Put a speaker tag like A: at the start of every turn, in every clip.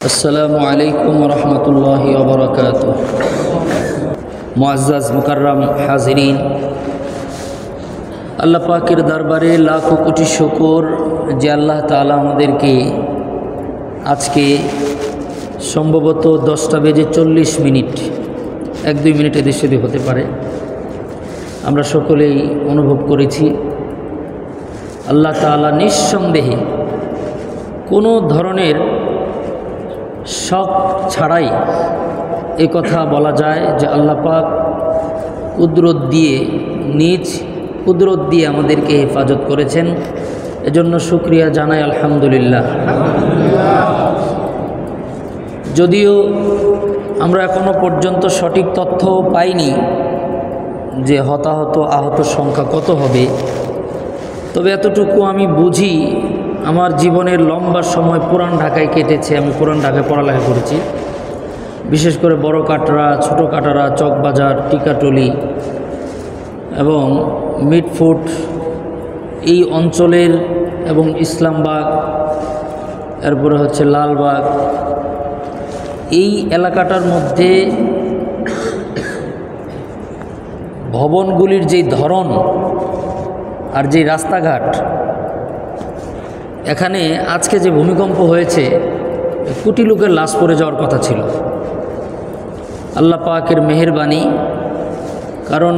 A: আসসালামু আলাইকুম রহমতুল্লাহি ওয়া বারাকাতুহু। মুআজ্জাজ মুকাররম হাজিরিন, আল্লাহ পাকের দরবারে লাখো কোটি শুকর যে আল্লাহ তাআলা আমাদেরকে আজকে সম্ভবত 10:40 1-2 মিনিট এদের সাথে হতে পারে, আমরা সকলেই অনুভব করেছি আল্লাহ তাআলা নিঃসন্দেহে কোনো ধরনের শক ছাড়াই এ কথা বলা যায় যে আল্লাহ পাক নিজ কুদরত দিয়ে আমাদেরকে হেফাজত করেছেন। এজন্য শুকরিয়া জানাই আলহামদুলিল্লাহ। যদিও আমরা এখনো পর্যন্ত সঠিক তথ্য পাইনি যে হতাহত আহত সংখ্যা কত হবে, তবে এতটুকু আমি বুঝি, আমার জীবনের লম্বা সময় পুরান ঢাকায় কেটেছে। আমি পুরান ঢাকায় পড়ালেখা করেছি, বিশেষ করে বড় কাটরা, ছোট কাটারা, চকবাজার, টিকাটলি এবং মিটফুট এই অঞ্চলের, এবং ইসলামবাগ, এরপরে হচ্ছে লালবাগ, এই এলাকাটার মধ্যে ভবনগুলির যেই ধরন আর যেই রাস্তাঘাট, এখানে আজকে যে ভূমিকম্প হয়েছে, কোটি লোকের লাশ পড়ে যাওয়ার কথা ছিল। আল্লাহ পাকের মেহেরবানি, কারণ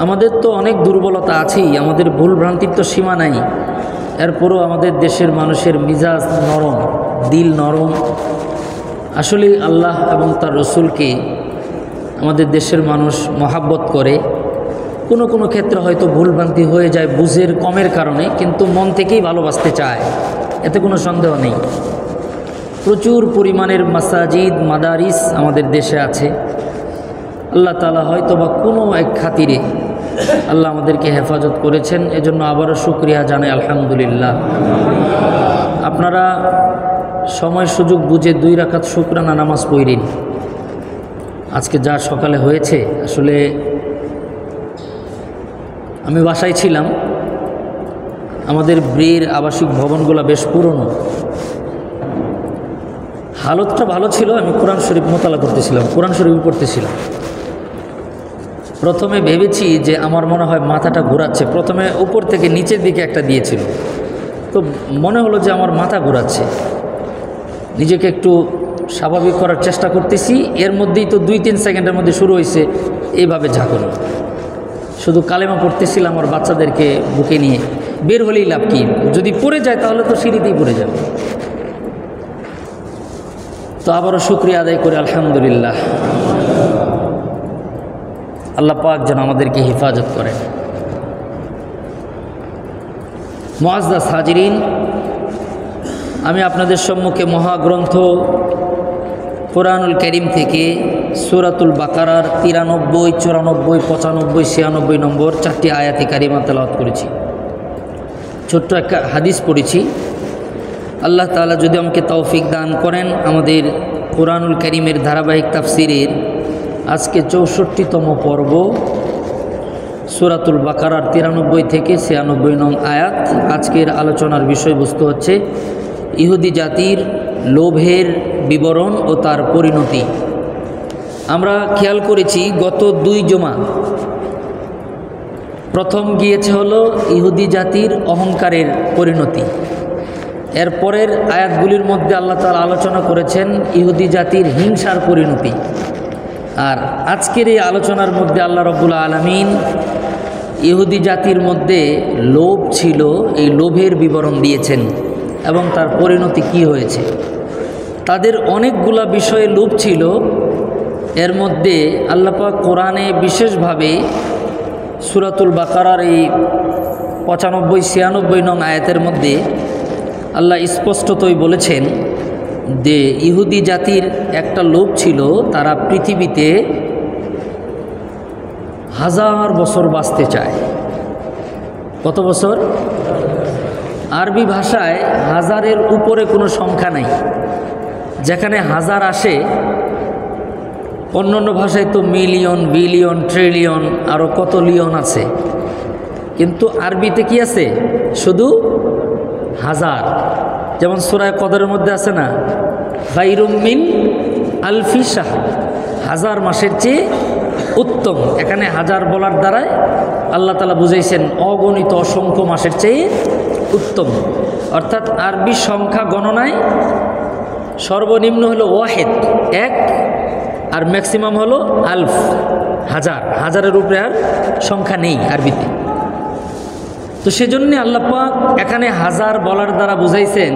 A: আমাদের তো অনেক দুর্বলতা আছেই, আমাদের ভুলভ্রান্তির তো সীমা নাই। এরপরও আমাদের দেশের মানুষের মিজাজ নরম, দিল নরম। আসলে আল্লাহ এবং তার রসুলকে আমাদের দেশের মানুষ মহাব্বত করে। কোনো কোনো ক্ষেত্রে হয়তো ভুলভ্রান্তি হয়ে যায় বুঝের কমের কারণে, কিন্তু মন থেকেই ভালোবাসতে চায়, এতে কোনো সন্দেহ নেই। প্রচুর পরিমাণের মাসাজিদ, মাদারিস আমাদের দেশে আছে। আল্লাহ তাআলা হয়তো বা কোনো এক খাতিরে আল্লাহ আমাদেরকে হেফাজত করেছেন, এজন্য আবারও শুকরিয়া জানাই আলহামদুলিল্লাহ। আপনারা সময় সুযোগ বুঝে 2 রাকাত শুকরানা নামাজ পড়েন। আজকে যা সকালে হয়েছে, আসলে আমি বাসায় ছিলাম, আমাদের ব্রির আবাসিক ভবনগুলো বেশ পুরনো, হালতটা ভালো ছিল। আমি কোরআন শরীফ মোতালা করতেছিলাম, কোরআন শরীফ পড়তেছিলাম। প্রথমে ভেবেছি যে আমার মনে হয় মাথাটা ঘোরাচ্ছে। প্রথমে উপর থেকে নিচের দিকে একটা দিয়েছিল, তো মনে হলো যে আমার মাথা ঘোরাচ্ছে। নিজেকে একটু স্বাভাবিক করার চেষ্টা করতেছি, এর মধ্যেই তো 2-3 সেকেন্ডের মধ্যে শুরু হয়েছে এইভাবে ঝাঁকুনি। শুধু কালেমা পড়তেছিলাম আমার বাচ্চাদেরকে বুকে নিয়ে। বের হলেই লাভ কি, যদি পড়ে যায় তাহলে তো সিঁড়িতেই পড়ে যাবে। তো আবারও শুকরিয়া আদায় করে আলহামদুলিল্লাহ। আল্লাহ পাক যেন আমাদেরকে হেফাজত করেন। মুআজ্জাজ হাজিরিন, আমি আপনাদের সম্মুখে মহাগ্রন্থ কোরআনুল কারীম থেকে সূরাতুল বাকারার 93, 94, 95, 96 নম্বর 4টি আয়াতে কারিমা তেলাওয়াত করেছি। ছোট্ট একটা হাদিস পড়েছি। আল্লাহ তাআলা যদি আমাকে তৌফিক দান করেন, আমাদের কোরআনুল কারীমের ধারাবাহিক তাফসিরের আজকে 64তম পর্ব, সূরাতুল বাকারার 93 থেকে 96 নং আয়াত। আজকের আলোচনার বিষয়বস্তু হচ্ছে ইহুদি জাতির লোভের বিবরণ ও তার পরিণতি। আমরা খেয়াল করেছি গত 2 জুমা প্রথম গিয়েছে হলো ইহুদি জাতির অহংকারের পরিণতি। এরপরের আয়াতগুলির মধ্যে আল্লাহ তাআলা আলোচনা করেছেন ইহুদি জাতির হিংসার পরিণতি। আর আজকের এই আলোচনার মধ্যে আল্লাহ রাব্বুল আলামিন ইহুদি জাতির মধ্যে লোভ ছিল, এই লোভের বিবরণ দিয়েছেন এবং তার পরিণতি কি হয়েছে। তাদের অনেকগুলা বিষয়ে লোভ ছিল, এর মধ্যে আল্লাহ পাক কোরআনে বিশেষভাবে সূরাতুল বাকারার এই 95-96 নং আয়াতের মধ্যে আল্লাহ স্পষ্টতই বলেছেন যে ইহুদি জাতির একটা লোভ ছিল, তারা পৃথিবীতে 1000 বছর বাঁচতে চায়। কত বছর? আরবি ভাষায় 1000-এর উপরে কোনো সংখ্যা নাই। যেখানে 1000 আসে, অন্য ভাষায় তো মিলিয়ন, বিলিয়ন, ট্রিলিয়ন, আরও কত লিয়ন আছে, কিন্তু আরবিতে কি আছে? শুধু 1000। যেমন সূরা কদরের মধ্যে আছে না, খায়রুম মিন আলফি শাহর, 1000 মাসের চেয়ে উত্তম। এখানে 1000 বলার দ্বারায় আল্লাহ তাআলা বুঝাইছেন অগণিত অসংখ্য মাসের চেয়ে উত্তম। অর্থাৎ আরবি সংখ্যা গণনায় সর্বনিম্ন হলো ওয়াহেদ, 1, আর ম্যাক্সিমাম হলো আলফ, 1000। 1000-এর উপরে আর সংখ্যা নেই আরবিতে। তো সেজন্য আল্লাহ পাক এখানে 1000 বলার দ্বারা বুঝাইছেন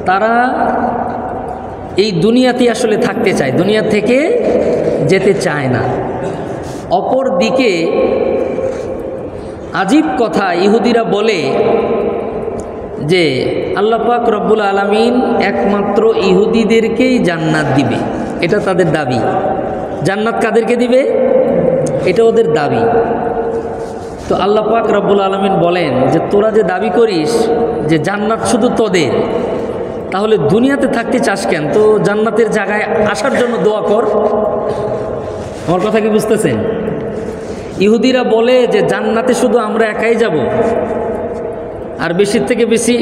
A: তারা এই দুনিয়াতে আসলে থাকতে চায়, দুনিয়া থেকে যেতে চায় না। অপর দিকে আজীব কথা, ইহুদিরা বলে যে আল্লাহ পাক রব্বুল আলামিন একমাত্র ইহুদিদেরকেই জান্নাত দিবে, এটা তাদের দাবি। জান্নাত কাদেরকে দিবে? এটা ওদের দাবি। তো আল্লাহ পাক রব্বুল আলামিন বলেন যে তোরা যে দাবি করিস যে জান্নাত শুধু তোদের, তাহলে দুনিয়াতে থাকতে চাস কেন? তো জান্নাতের জায়গায় আসার জন্য দোয়া কর। আমার কথা কি বুঝতেছেন? ইহুদিরা বলে যে জান্নাতে শুধু আমরা একাই যাব, আর বেশির থেকে বেশি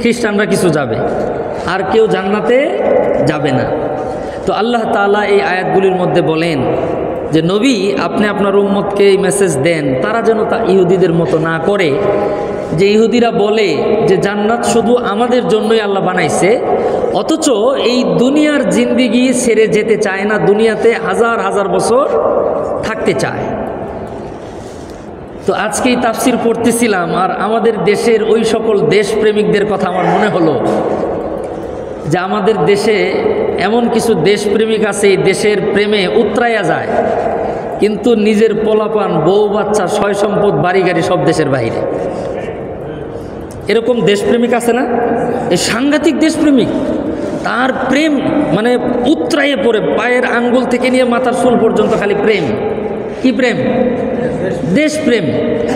A: খ্রিস্টানরা কিছু যাবে, আর কেউ জান্নাতে যাবে না। তো আল্লাহ তাআলা এই আয়াতগুলির মধ্যে বলেন যে নবী, আপনি আপনার উম্মতকে এই মেসেজ দেন তারা যেন তা ইহুদিদের মতো না করে, যে ইহুদিরা বলে যে জান্নাত শুধু আমাদের জন্যই আল্লাহ বানাইছে, অথচ এই দুনিয়ার জিন্দিগি ছেড়ে যেতে চায় না, দুনিয়াতে 1000 বছর থাকতে চায়। তো আজকেই তাফসির পড়তেছিলাম, আর আমাদের দেশের ওই সকল দেশপ্রেমিকদের কথা আমার মনে হলো যে আমাদের দেশে এমন কিছু দেশপ্রেমিক আছে, এই দেশের প্রেমে উতরাইয়া যায়, কিন্তু নিজের পোলাপান, বউ বাচ্চা, সয় সম্পদ, বাড়ি গাড়ি সব দেশের বাইরে। এরকম দেশপ্রেমিক আছে না? এই সাংঘাতিক দেশপ্রেমিক, তার প্রেম মানে উতরাইয়ে পড়ে, পায়ের আঙ্গুল থেকে নিয়ে মাথার চুল পর্যন্ত খালি প্রেম। কি প্রেম? দেশপ্রেম।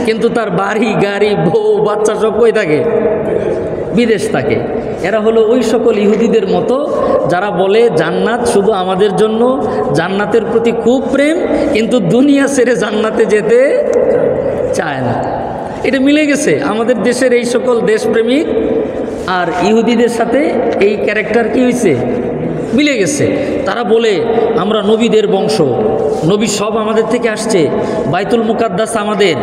A: কিন্তু তার বাড়ি গাড়ি, বউ বাচ্চা সব কই থাকে? বিদেশ থাকে। এরা হলো ওই সকল ইহুদিদের মতো যারা বলে জান্নাত শুধু আমাদের জন্য, জান্নাতের প্রতি খুব প্রেম, কিন্তু দুনিয়া ছেড়ে জান্নাতে যেতে চায় না। এটা মিলে গেছে আমাদের দেশের এই সকল দেশপ্রেমিক আর ইহুদিদের সাথে। এই ক্যারেক্টার কি হয়েছে? মিলে গেছে। তারা বলে আমরা নবীদের বংশ, নবী সব আমাদের থেকে আসছে, বাইতুল মুকাদ্দাস আমাদের,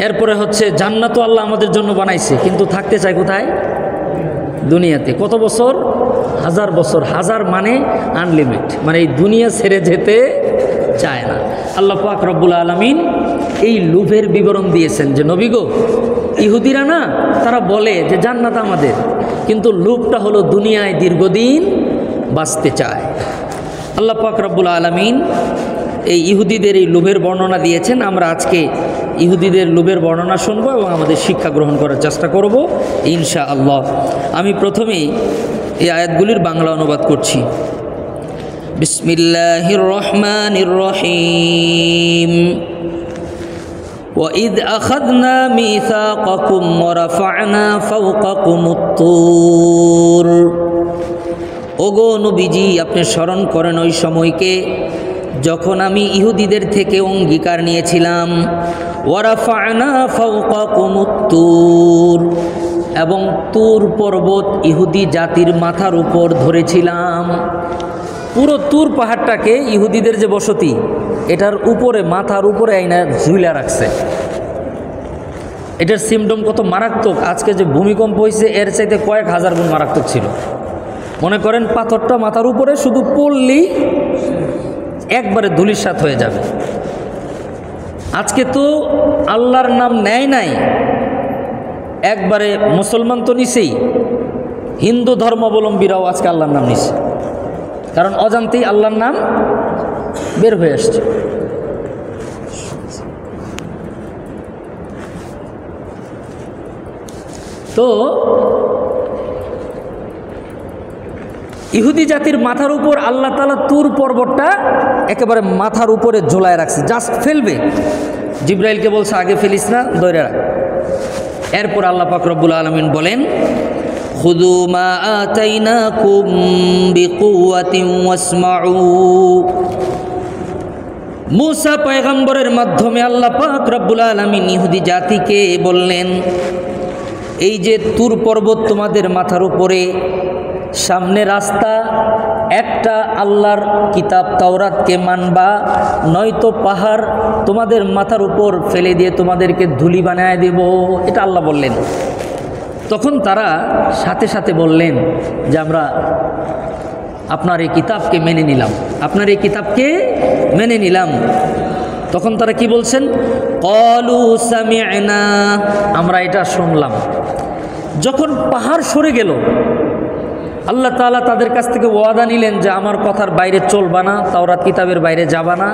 A: এরপরে হচ্ছে জান্নাতও আল্লাহ আমাদের জন্য বানাইছে, কিন্তু থাকতে চায় কোথায়? দুনিয়াতে। কত বছর? 1000 বছর। 1000 মানে আনলিমিট, মানে এই দুনিয়া ছেড়ে যেতে চায় না। আল্লাহ পাক রব্বুল আলামিন এই লোভের বিবরণ দিয়েছেন যে নবী গো, ইহুদিরা না তারা বলে যে জান্নাত আমাদের, কিন্তু লোভটা হলো দুনিয়ায় দীর্ঘদিন বাঁচতে চায়। আল্লাহ পাক রব্বুল আলামিন এই ইহুদিদের এই লোভের বর্ণনা দিয়েছেন। আমরা আজকে ইহুদিদের লোভের বর্ণনা শুনবো এবং আমাদের শিক্ষা গ্রহণ করার চেষ্টা করব ইনশাআল্লাহ। আমি প্রথমেই এই আয়াতগুলির বাংলা অনুবাদ করছি। বিসমিল্লাহির রহমানির রহিম। وَإِذْ أَخَذْنَا مِيثَاقَكُمْ وَرَفَعْنَا فَوْقَكُمُ الطُّورَ। ওগো নবীজি, আপনি স্মরণ করেন ওই সময়কে যখন আমি ইহুদিদের থেকে অঙ্গীকার নিয়েছিলাম, ওয়ারাফা'না ফাওকাকুমুত তুর, এবং তুর পর্বত ইহুদি জাতির মাথার উপর ধরেছিলাম। পুরো তুর পাহাড়টাকে ইহুদিদের যে বসতি, এটার উপরে, মাথার উপরে আইনা ঝুলা রাখছে। এটার সিমটম কত মারাত্মক! আজকে যে ভূমিকম্প হয়েছে এর চাইতে কয়েক হাজার গুণ মারাত্মক ছিল। মনে করেন পাথরটা মাথার উপরে, শুধু পড়লেই একবারে ধূলিসাৎ হয়ে যাবে। আজকে তো আল্লাহর নাম নেয় নাই, একবারে মুসলমান তো নিছেই, হিন্দু ধর্মাবলম্বীরাও আজকে আল্লাহর নাম নিছে, কারণ অজান্তেই আল্লাহর নাম বের হয়ে আসছে। তো ইহুদি জাতির মাথার উপর আল্লাহ তাআলা তুর পর্বতটা একেবারে মাথার উপরে ঝোলায় রাখছে, জাস্ট ফেলবে। জিব্রাইলকে বলছে আগে ফেলিস না, ধরে রাখ। এরপর আল্লাহ পাক রব্বুল আলামিন বলেন, খুযু মা আতাইনাকুম বিকুওয়াতিন ওয়াসমাউ। মূসা পয়গম্বরের মাধ্যমে আল্লাহ পাক রব্বুল আলামিন ইহুদি জাতিকে বললেন, এই যে তুর পর্বত তোমাদের মাথার উপরে, সামনে রাস্তা, একটা আল্লাহর কিতাব তাওরাতকে মানবা, নয়তো পাহাড় তোমাদের মাথার উপর ফেলে দিয়ে তোমাদেরকে ধুলি বানায় দেব, এটা আল্লাহ বললেন। তখন তারা সাথে সাথে বললেন যে আমরা আপনার এই কিতাবকে মেনে নিলাম, আপনার এই কিতাবকে মেনে নিলাম। তখন তারা কি বলছেন? ক্বালু সামি'না, আমরা এটা শুনলাম। যখন পাহাড় সরে গেল, আল্লাহ তাআলা তাদের কাছ থেকে ওয়াদা নিলেন যে আমার কথার বাইরে চলবা না, তাওরাত কিতাবের বাইরে যাবা না,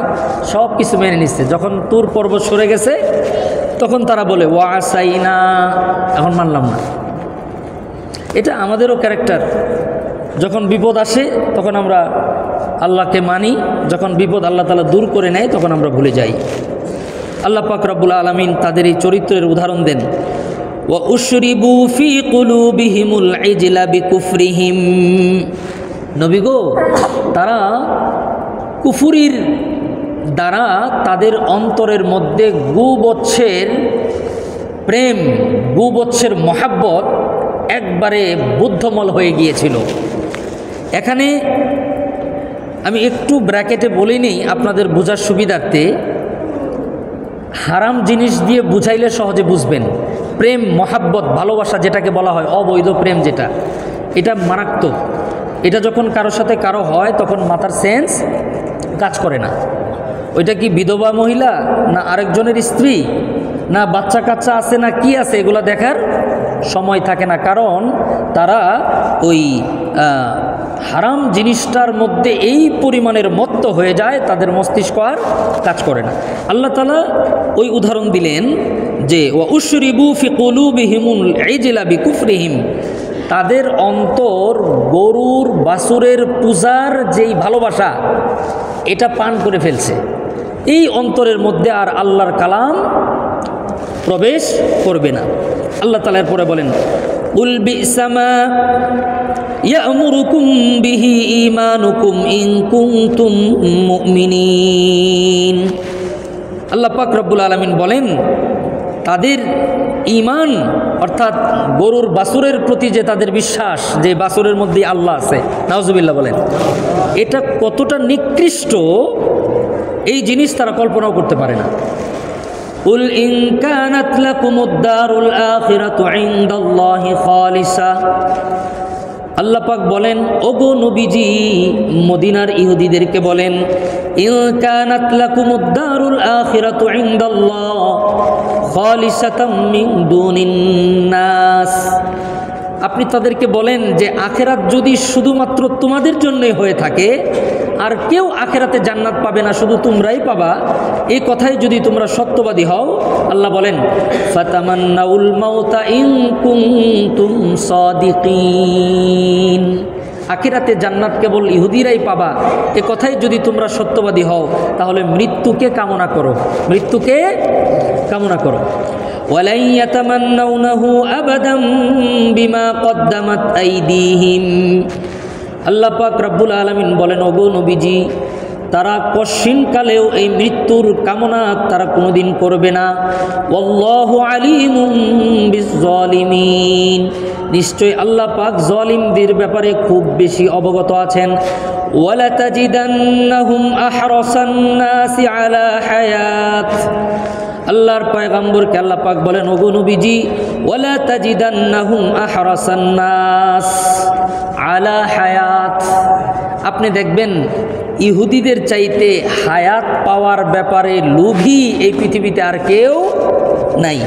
A: সব কিছু মেনে নিচ্ছে। যখন তুর পর্বত সরে গেছে তখন তারা বলে ওয়াসাইনা, এখন মানলাম না। এটা আমাদেরও ক্যারেক্টার। যখন বিপদ আসে তখন আমরা আল্লাহকে মানি, যখন বিপদ আল্লাহ তাআলা দূর করে নেয় তখন আমরা ভুলে যাই। আল্লাহ পাক রব্বুল আলামিন তাদের এই চরিত্রের উদাহরণ দেন। ওয়া উশরিবু ফি কুলুবিহিমুল ইজলা বিকুফরিহিম, নবী গো, তারা কুফরির দ্বারা তাদের অন্তরের মধ্যে গুবৎসের প্রেম, গুবৎসের মহাব্বত একবারে বুদ্ধমল হয়ে গিয়েছিল। এখানে আমি একটু ব্র্যাকেটে বলিনি আপনাদের বোঝার সুবিধার্থে, হারাম জিনিস দিয়ে বুঝাইলে সহজে বুঝবেন। প্রেম, মহাব্বত, ভালোবাসা যেটাকে বলা হয়, অবৈধ প্রেম যেটা, এটা মারাত্মক। এটা যখন কারোর সাথে কারো হয় তখন মাথার সেন্স কাজ করে না। ওইটা কি বিধবা মহিলা, না আরেকজনের স্ত্রী, না বাচ্চা কাচ্চা আছে, না কি আছে, এগুলো দেখার সময় থাকে না। কারণ তারা ওই হারাম জিনিসটার মধ্যে এই পরিমাণের মত্ত হয়ে যায়, তাদের মস্তিষ্ক আর কাজ করে না। আল্লাহ তাআলা ওই উদাহরণ দিলেন যে ওয়া উশরিবু ফি কুলুবিহিমুল ইজলা বিকুফরিহিম, তাদের অন্তর গরুর বাছুরের পূজার যেই ভালোবাসা এটা পান করে ফেলছে। এই অন্তরের মধ্যে আর আল্লাহর কালাম প্রবেশ করবে না। আল্লাহ তাআলা এরপরে বলেন কুল বিসামা ইয়ামুরুকুম বিহি ঈমানুকুম ইন কুনতুম মুমিনিন। আল্লাহ পাক রব্বুল আলামিন বলেন তাদের ঈমান অর্থাৎ গরুর বাছুরের প্রতি যে তাদের বিশ্বাস, যে বাছুরের মধ্যে আল্লাহ আছে, নাউজুবিল্লাহ বলেন, এটা কতটা নিকৃষ্ট এই জিনিস তারা কল্পনাও করতে পারে না। কুল ইন কানাত লাকুমুদ দারুল আখিরাতু ইনদাল্লাহি খালিসা, আল্লাহ পাক বলেন ওগো নবীজি মদিনার ইহুদিদেরকে বলেন ইন কানাত লাকুমুদ দারুল আখিরাতু ইনদাল্লাহ খালিসাতাম মিন দুনিন নাস, আপনি তাদেরকে বলেন যে আখেরাত যদি শুধুমাত্র তোমাদের জন্যই হয়ে থাকে আর কেউ আখেরাতে জান্নাত পাবে না, শুধু তোমরাই পাবা, এই কথাই যদি তোমরা সত্যবাদী হও, আল্লাহ বলেন ফাতামান্নাউল মাউতা ইন কুনতুম সাদিকিন, আখিরাতে জান্নাত কেবল ইহুদিরাই পাবা, এ কথাই যদি তোমরা সত্যবাদী হও, তাহলে মৃত্যুকে কামনা করো, মৃত্যুকে কামনা করো। ওয়ালাই ইয়াতামান্নাউনাহু আবাদাম বিমা কদ্দামাত আইদিহিম, আল্লাহ পাক রব্বুল আলামিন বলেন ওগো নবীজি তারা কশিনকালেও এই মৃত্যুর কামনা তারা কোনোদিন করবে না। ওয়াল্লাহু আলিমুম বিজ্জালিমিন, নিশ্চয় আল্লাহ পাক জালিমদের ব্যাপারে খুব বেশি অবগত আছেন। ওয়ালা তাজিদান্নাহুম আহরাসান নাসি আলা হায়াত, আল্লাহর পয়গম্বরকে আল্লাহ পাক বলেন ওগো নবীজি ওয়ালা তাজিদান্নাহুম আহরাসান নাস আলা হায়াত, আপনি দেখবেন ইহুদিদের চাইতে হায়াত পাওয়ার ব্যাপারে লোভী এই পৃথিবীতে আর কেউ নাই।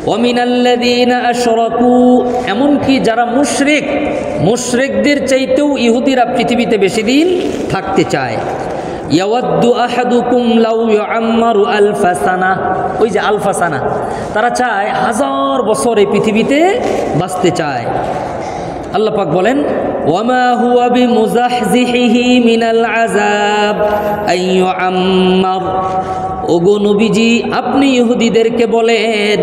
A: ওয়ামিনাল্লাযীনা আশরাকু, এমনকি যারা মুশরিক, মুশরিকদের চাইতেও ইহুদিরা পৃথিবীতে বেশি দিন থাকতে চায়। ইয়াওয়াদ্দু আহাদুকুম লাউ ইউআম্মারু আলফা সানা, ওই যে আলফা সানা, তারা চায় 1000 বছর এই পৃথিবীতে বাঁচতে চায়। আল্লাহ পাক বলেন ওয়ামা হুয়া বিমুজাহজিহি মিনাল আযাব আইয়ুআম্মার, ওগো নবীজি আপনি ইহুদিদেরকে বলেন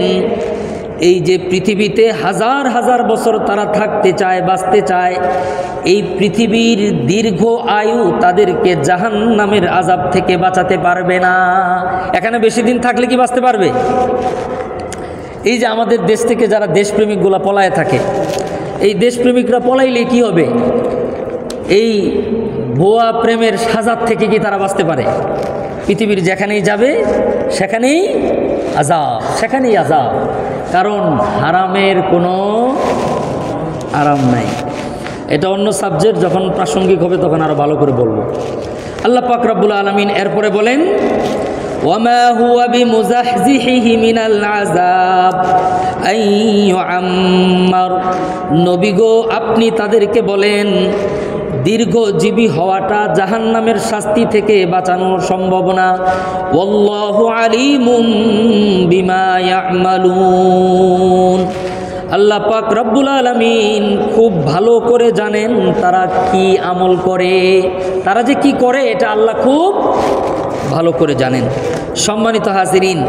A: এই যে পৃথিবীতে 1000 বছর তারা থাকতে চায়, বাঁচতে চায়, এই পৃথিবীর দীর্ঘ আয়ু তাদেরকে জাহান্নামের আযাব থেকে বাঁচাতে পারবে না। এখানে বেশি দিন থাকলে কি বাঁচতে পারবে? এই যে আমাদের দেশ থেকে যারা দেশপ্রেমিকগুলা পলায়ে থাকে, এই দেশপ্রেমিকরা পলাইলে কি হবে? এই ভুয়া প্রেমের সাজাত থেকে কি তারা বাঁচতে পারে? পৃথিবীর যেখানেই যাবে সেখানেই আযাব, কারণ হারামের কোনো আরাম নাই। এটা অন্য সাবজেক্ট, যখন প্রাসঙ্গিক হবে তখন আরো ভালো করে বলবো। আল্লাহ পাক রব্বুল আলামিন এরপরে বলেন, ওয়ামা হুয়া বিমুজাহজিহি মিনাল আযাব আন ইউআম্মার। নবী গো, আপনি তাদেরকে বলেন দীর্ঘজীবী হওয়াটা জাহান্নামের শাস্তি থেকে বাঁচানোর সম্ভব না। ওয়াল্লাহু আলিমুম বিমা ইয়ামালুন। আল্লাহ পাক রব্বুল আলামিন খুব ভালো করে জানেন তারা কি আমল করে, তারা যে কি করে এটা আল্লাহ খুব ভালো করে জানেন। সম্মানিত হাজিরিন,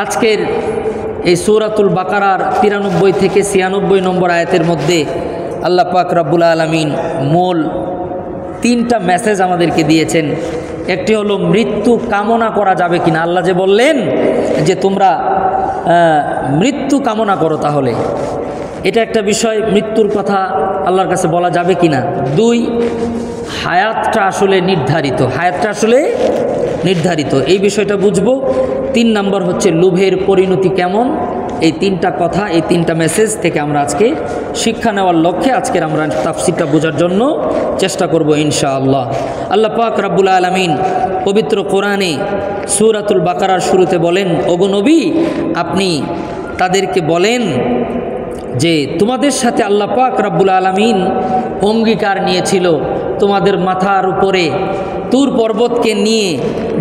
A: আজকের এই সূরাতুল বাকারার 93 থেকে 96 নম্বর আয়াতের মধ্যে আল্লাহ পাক রব্বুল আলামিন মূল 3টা মেসেজ আমাদেরকে দিয়েছেন। একটি হলো মৃত্যু কামনা করা যাবে কিনা। আল্লাহ যে বললেন যে তোমরা মৃত্যু কামনা করো, তাহলে এটা একটা বিষয়, মৃত্যুর কথা আল্লাহর কাছে বলা যাবে কিনা। 2, হায়াতটা আসলে নির্ধারিত, এই বিষয়টা বুঝবো। 3 নম্বর হচ্ছে লোভের পরিণতি কেমন। এই 3টা কথা, এই 3টা মেসেজ থেকে আমরা আজকে শিক্ষা নেওয়ার লক্ষ্যে আজকের আমরা তাফসীরটা বোঝার জন্য চেষ্টা করব ইনশাআল্লাহ। আল্লাহ পাক রব্বুল আলামিন পবিত্র কোরআনে সূরাতুল বাকারার শুরুতে বলেন, ওগো নবী, আপনি তাদেরকে বলেন যে তোমাদের সাথে আল্লাহ পাক রব্বুল আলামিন অঙ্গীকার নিয়েছিল, তোমাদের মাথার উপরে তুর পর্বতকে নিয়ে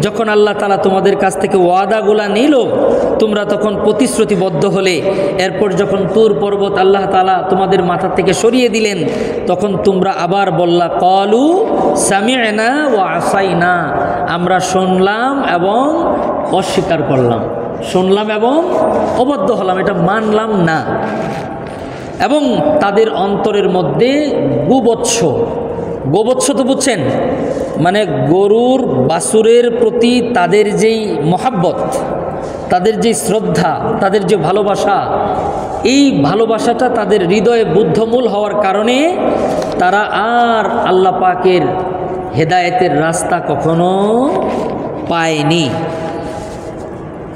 A: যখন আল্লাহ তাআলা তোমাদের কাছ থেকে ওয়াদাগুলা নিল, তোমরা তখন প্রতিশ্রুতিবদ্ধ হলে। এরপর যখন তুর পর্বত আল্লাহ তাআলা তোমাদের মাথা থেকে সরিয়ে দিলেন, তখন তোমরা আবার বললা ক্বালু সামি'না ওয়া আসাইনা, আমরা শুনলাম এবং অস্বীকার করলাম, শুনলাম এবং অবাধ্য হলাম, এটা মানলাম না। এবং তাদের অন্তরের মধ্যে গোবৎস তো বুঝছেন, মানে গরুর বাছুরের প্রতি তাদের যেই মহাব্বত, তাদের যে শ্রদ্ধা, তাদের যে ভালোবাসা, এই ভালোবাসাটা তাদের হৃদয়ে বুদ্ধমূল হওয়ার কারণে তারা আর আল্লাহ পাকের হেদায়েতের রাস্তা কখনো পায়নি।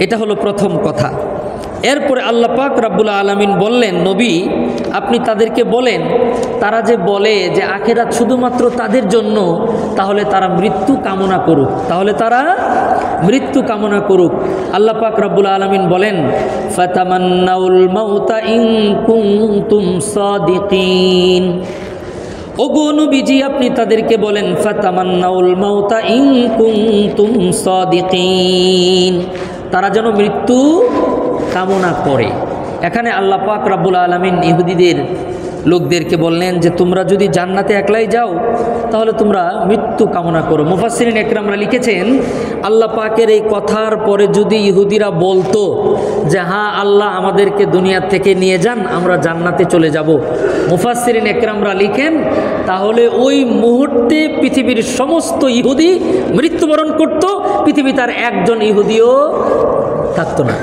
A: এটা হলো প্রথম কথা। এরপরে আল্লাহ পাক রব্বুল আলামিন বললেন, নবী আপনি তাদেরকে বলেন, তারা যে বলে যে আখিরাত শুধুমাত্র তাদের জন্য, তাহলে তারা মৃত্যু কামনা করুক। আল্লাহ পাক রব্বুল আলামিন বলেন, ফাতামান্নাউল মাউতা ইন কুনতুম সাদিকিন। ওগো নবীজি, আপনি তাদেরকে বলেন ফাতামান্নাউল মাউতা ইন কুনতুম সাদিকিন, তারা যেন মৃত্যু কামনা করে। এখানে আল্লাহ পাক রব্বুল আলামিন ইহুদিদের লোকদেরকে বললেন যে তোমরা যদি জান্নাতে একলাই যাও তাহলে তোমরা মৃত্যু কামনা করো। মুফাসসিরিন একরামরা লিখেছেন, আল্লাহ পাকের এই কথার পরে যদি ইহুদিরা বলতো যে হ্যাঁ আল্লাহ আমাদেরকে দুনিয়া থেকে নিয়ে যান, আমরা জান্নাতে চলে যাব, মুফাসসিরিন একরামরা লিখেন তাহলে ওই মুহূর্তে পৃথিবীর সমস্ত ইহুদি মৃত্যুবরণ করত, পৃথিবীতে আর একজন ইহুদিও থাকতো না।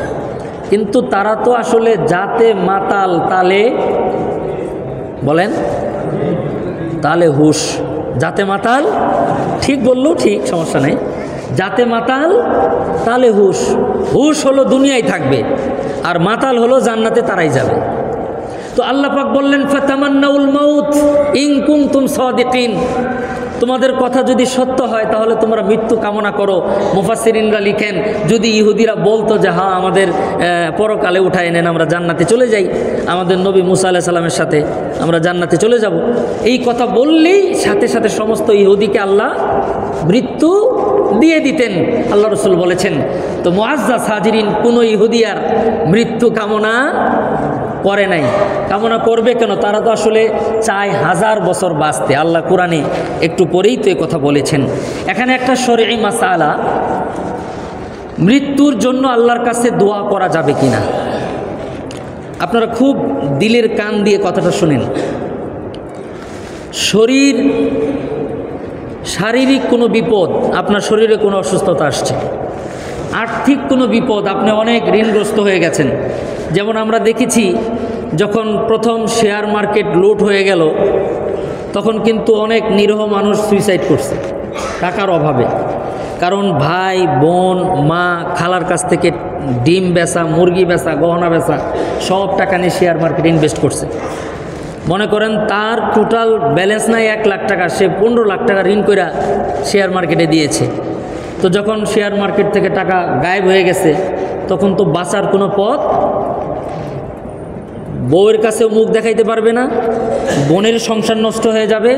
A: কিন্তু তারা তো আসলে জাতে মাতাল, তালে হুশ, জাতে মাতাল, ঠিক বললেও ঠিক, সমস্যা নেই, জাতে মাতাল তালে হুশ হলো দুনিয়ায় থাকবে, আর মাতাল হলো জান্নাতে তারাই যাবে। তো আল্লাহ পাক বললেন ফাতামান্নাউল মাউত ইন কুনতুম সাদিকিন, তোমাদের কথা যদি সত্য হয় তাহলে তোমরা মৃত্যু কামনা করো। মুফাসসিরিনরা লিখেন, যদি ইহুদিরা বলতো যে হ্যাঁ আমাদের পরকালে উঠায় নেন, আমরা জান্নাতে চলে যাই, আমাদের নবী মুসা আলাইহিস সালামের সাথে আমরা জান্নাতে চলে যাব, এই কথা বললেই সাথে সাথে সমস্ত ইহুদিকে আল্লাহ মৃত্যু দিয়ে দিতেন। আল্লাহ রাসূল বলেছেন, তো মুআজ্জাজ হাজিরিন, কোনো ইহুদি আর মৃত্যু কামনা করে নাই, কামনা করবে কেন? তারা তো আসলে চায় 1000 বছর বাঁচতে। আল্লাহ কোরআনে একটু পরেই তো কথা বলেছেন। এখানে একটা শরঈ মাসালা, মৃত্যুর জন্য আল্লাহর কাছে দোয়া করা যাবে কিনা। আপনারা খুব দিলের কান দিয়ে কথাটা শুনেন। শারীরিক কোনো বিপদ, আপনার শরীরে কোনো অসুস্থতা আসছে, আর্থিক কোনো বিপদ, আপনি অনেক ঋণগ্রস্ত হয়ে গেছেন। যেমন আমরা দেখেছি যখন প্রথম শেয়ার মার্কেট লুট হয়ে গেল তখন কিন্তু অনেক নিরীহ মানুষ সুইসাইড করছে টাকার অভাবে। কারণ ভাই বোন মা খালার কাছ থেকে ডিম বেচা, মুরগি বেচা, গহনা বেচা সব টাকা নিয়ে শেয়ার মার্কেটে ইনভেস্ট করছে। মনে করেন তার টোটাল ব্যালেন্স নাই 1 লাখ টাকা, সে 15 লাখ টাকা ঋণ করে শেয়ার মার্কেটে দিয়েছে। তো যখন শেয়ার মার্কেট থেকে টাকা গায়েব হয়ে গেছে তখন তো বাঁচার কোনো পথ, বউয়ের কাছেও মুখ দেখাইতে পারবে না, বোনের সংসার নষ্ট হয়ে যাবে,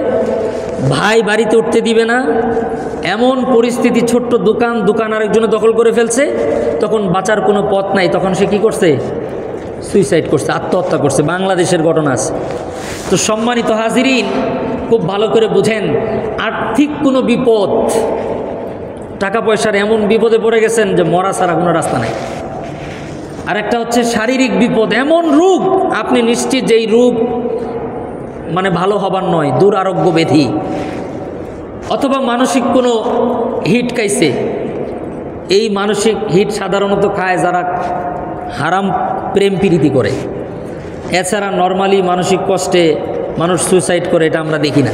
A: ভাই বাড়িতে উঠতে দিবে না, এমন পরিস্থিতি। ছোট্ট দোকান আরেকজনে দখল করে ফেলছে, তখন বাঁচার কোনো পথ নাই। তখন সে কি করছে? সুইসাইড করছে, আত্মহত্যা করছে। বাংলাদেশের ঘটনা আছে। তো সম্মানিত হাজিরিন, খুব ভালো করে বুঝেন, আর্থিক কোনো বিপদ, টাকা পয়সার এমন বিপদে পড়ে গেছেন যে মরা ছাড়া কোনো রাস্তা নাই। আরেকটা হচ্ছে শারীরিক বিপদ, এমন রোগ আপনি নিশ্চিত যে এই রোগ মানে ভালো হবার নয়, দুরারোগ্য ব্যাধি। অথবা মানসিক কোনো হিট খাইছে। এই মানসিক হিট সাধারণত খায় যারা হারাম প্রেম প্রীতি করে। এছাড়া নর্মালি মানসিক কষ্টে মানুষ সুইসাইড করে, এটা আমরা দেখি না।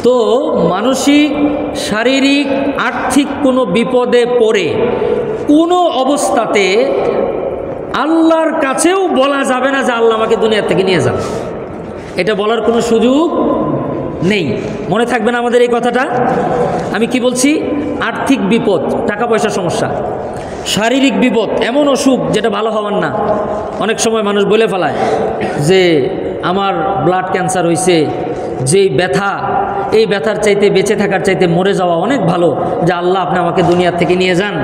A: তো মানসিক, শারীরিক, আর্থিক কোনো বিপদে পড়ে কোনো অবস্থাতে আল্লাহর কাছেও বলা যাবে না যে আল্লাহ আমাকে দুনিয়া থেকে নিয়ে যান। এটা বলার কোনো সুযোগ নেই। মনে থাকবে না আমাদের এই কথাটা? আমি কি বলছি? আর্থিক বিপদ, টাকা পয়সার সমস্যা, শারীরিক বিপদ, এমন অসুখ যেটা ভালো হওয়ার না। অনেক সময় মানুষ বলে ফেলায় যে আমার ব্লাড ক্যান্সার হয়েছে, যেই ব্যথা, এই ব্যথার চাইতে বেঁচে থাকার চাইতে মরে যাওয়া অনেক ভালো, যে আল্লাহ আপনি আমাকে দুনিয়া থেকে নিয়ে যান।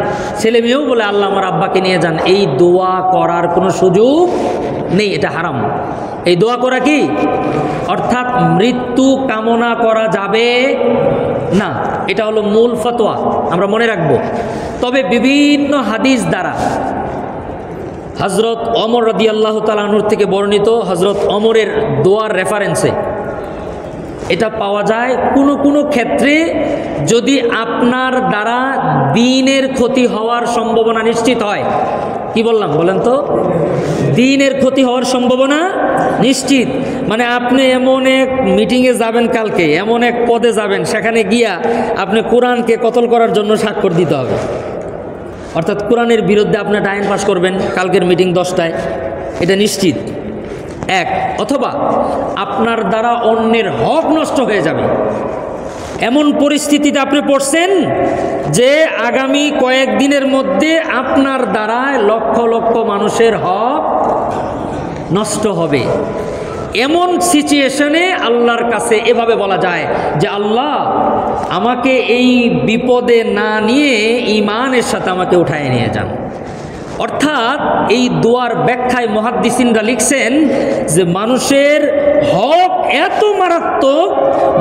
A: ছেলে মেয়েও বলে আল্লাহ আমার আব্বাকে নিয়ে যান। এই দোয়া করার কোনো সুযোগ নেই, এটা হারাম। এই দোয়া করা কি? অর্থাৎ মৃত্যু কামনা করা যাবে না, এটা হলো মূল ফতোয়া, আমরা মনে রাখবো। তবে বিভিন্ন হাদিস দ্বারা হযরত ওমর রাদিয়াল্লাহু তাআলা আনহু থেকে বর্ণিত, হযরত ওমরের দোয়ার রেফারেন্সে এটা পাওয়া যায়। কোনো ক্ষেত্রে যদি আপনার দ্বারা দ্বীনের ক্ষতি হওয়ার সম্ভাবনা নিশ্চিত হয়, কি বললাম বলেন তো? দ্বীনের ক্ষতি হওয়ার সম্ভাবনা নিশ্চিত। মানে আপনি এমন এক মিটিংয়ে যাবেন কালকে, এমন এক পদে যাবেন, সেখানে গিয়া আপনি কোরআনকে কতল করার জন্য স্বাক্ষর দিতে হবে। অর্থাৎ কোরআনের বিরুদ্ধে আপনি আইন পাস করবেন কালকের মিটিং 10টায়, এটা নিশ্চিত এক। অথবা আপনার দ্বারা অন্যের হক নষ্ট হয়ে যাবে, এমন পরিস্থিতিতে আপনি পড়ছেন যে আগামী কয়েকদিনের মধ্যে আপনার দ্বারা লক্ষ লক্ষ মানুষের হক নষ্ট হবে। এমন সিচুয়েশনে আল্লাহর কাছে এভাবে বলা যায় যে আল্লাহ আমাকে এই বিপদে না নিয়ে ঈমানের সাথে আমাকে উঠায় নিয়ে যান। অর্থাৎ এই দোয়ার ব্যাখ্যায় মুহাদ্দিসিনরা লিখছেন যে মানুষের হক এত মারাত্মক,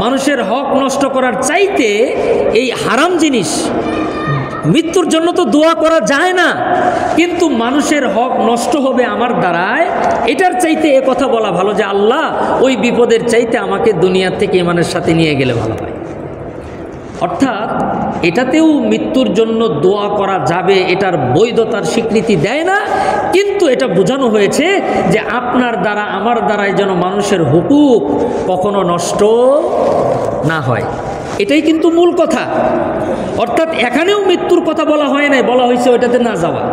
A: মানুষের হক নষ্ট করার চাইতে এই হারাম জিনিস, মৃত্যুর জন্য তো দোয়া করা যায় না, কিন্তু মানুষের হক নষ্ট হবে আমার দ্বারায়, এটার চাইতে এ কথা বলা ভালো যে আল্লাহ ওই বিপদের চাইতে আমাকে দুনিয়া থেকে ঈমানের সাথে নিয়ে গেলে ভালো হয়। অর্থাৎ এটাতেও মৃত্যুর জন্য দোয়া করা যাবে, এটার বৈধতার স্বীকৃতি দেয় না, কিন্তু এটা বোঝানো হয়েছে যে আপনার দ্বারা আমার দ্বারাই যেন মানুষের হুকুক কখনো নষ্ট না হয়। এটাই কিন্তু মূল কথা। অর্থাৎ এখানেও মৃত্যুর কথা বলা হয় নাই, বলা হয়েছে ওইটাতে না যাওয়া,